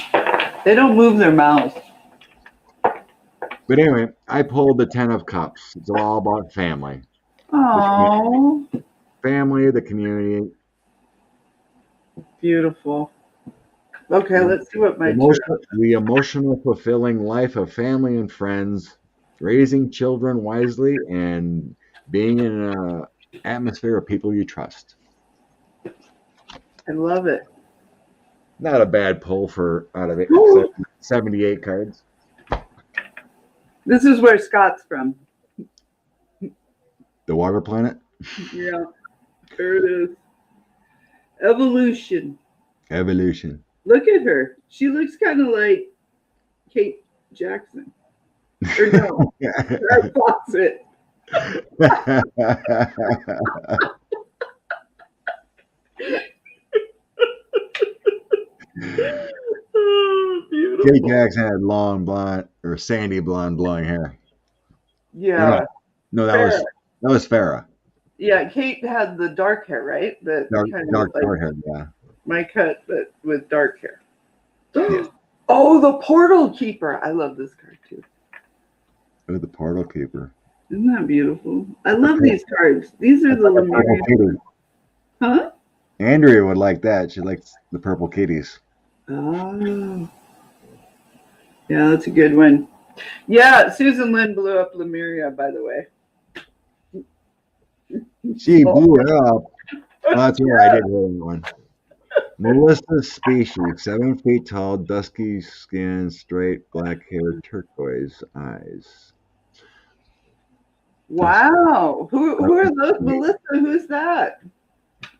They don't move their mouths. But anyway, I pulled the 10 of Cups. It's all about family. Oh, Family, the community. beautiful. Okay, let's see what my the emotional, fulfilling life of family and friends, raising children wisely, and being in an atmosphere of people you trust. I love it. Not a bad pull for out of it. 78 cards. This is where Scott's from. The water planet? Yeah, there it is. Evolution. Evolution. Look at her. She looks kind of like Kate Jackson. Or no, Farrah Fawcett. Oh, beautiful. Kate Jackson had long blonde or sandy blonde blowing hair. Yeah. No, that was Farrah. Yeah, Kate had the dark hair, right? The Dark hair, yeah. My cut, but with dark hair. Yeah. Oh, the Portal Keeper. I love this card too. Oh, the Portal Keeper. Isn't that beautiful? I love these cards. These are the Lemurian. Huh? Andrea would like that. She likes the purple kitties. Oh. Yeah, that's a good one. Yeah, Susan Lynn blew up Lemuria, by the way. She blew it up. Oh, that's where I did hear one. Melissa's species, 7 feet tall, dusky skin, straight black hair, turquoise eyes. Wow. Who are those? Melissa, who's that?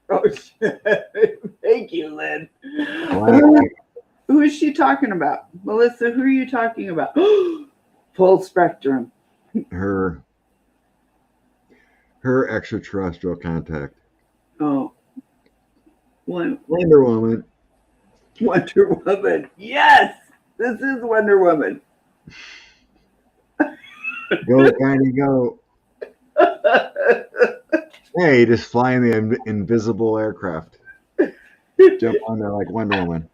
Oh, shit. Thank you, Lynn. Who is she talking about? Melissa, who are you talking about? Full spectrum. Her extraterrestrial contact. Oh. Wonder Woman. Wonder Woman. Yes! This is Wonder Woman. Go, Tiny, go. Hey, just flying the invisible aircraft. Jump on there like Wonder Woman.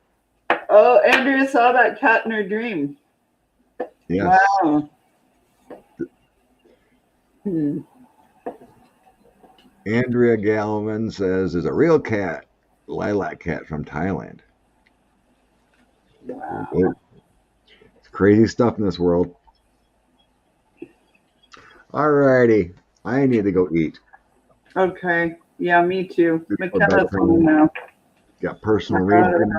Oh, Andrea saw that cat in her dream. Yes. Wow. Andrea Galvin says, "Is a real cat, lilac cat from Thailand." Wow. It's crazy stuff in this world. Alrighty, I need to go eat. Okay. Yeah, me too. McKenna's home now. Got personal I had reading.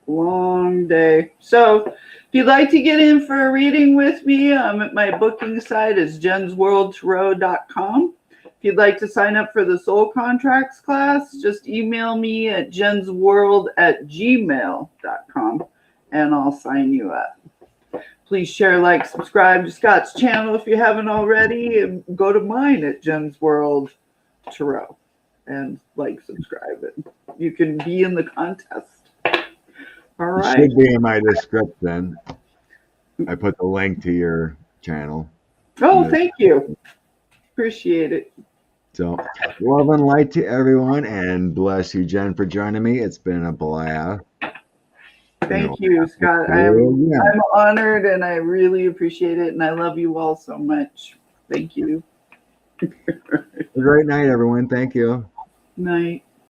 a long day. So if you'd like to get in for a reading with me, my booking site is jensworldtarot.com. If you'd like to sign up for the soul contracts class, just email me at jensworld@gmail.com and I'll sign you up. Please share, like, subscribe to Scott's channel if you haven't already, and go to mine at Jen's World Tarot and like, subscribe, and you can be in the contest. All It right. should be in my description. I put the link to your channel. Oh, thank you. Appreciate it. So, love and light to everyone, and bless you, Jen, for joining me. It's been a blast. Thank you, Scott. I'm honored, and I really appreciate it, and I love you all so much. Thank you. A great night, everyone. Thank you. Night.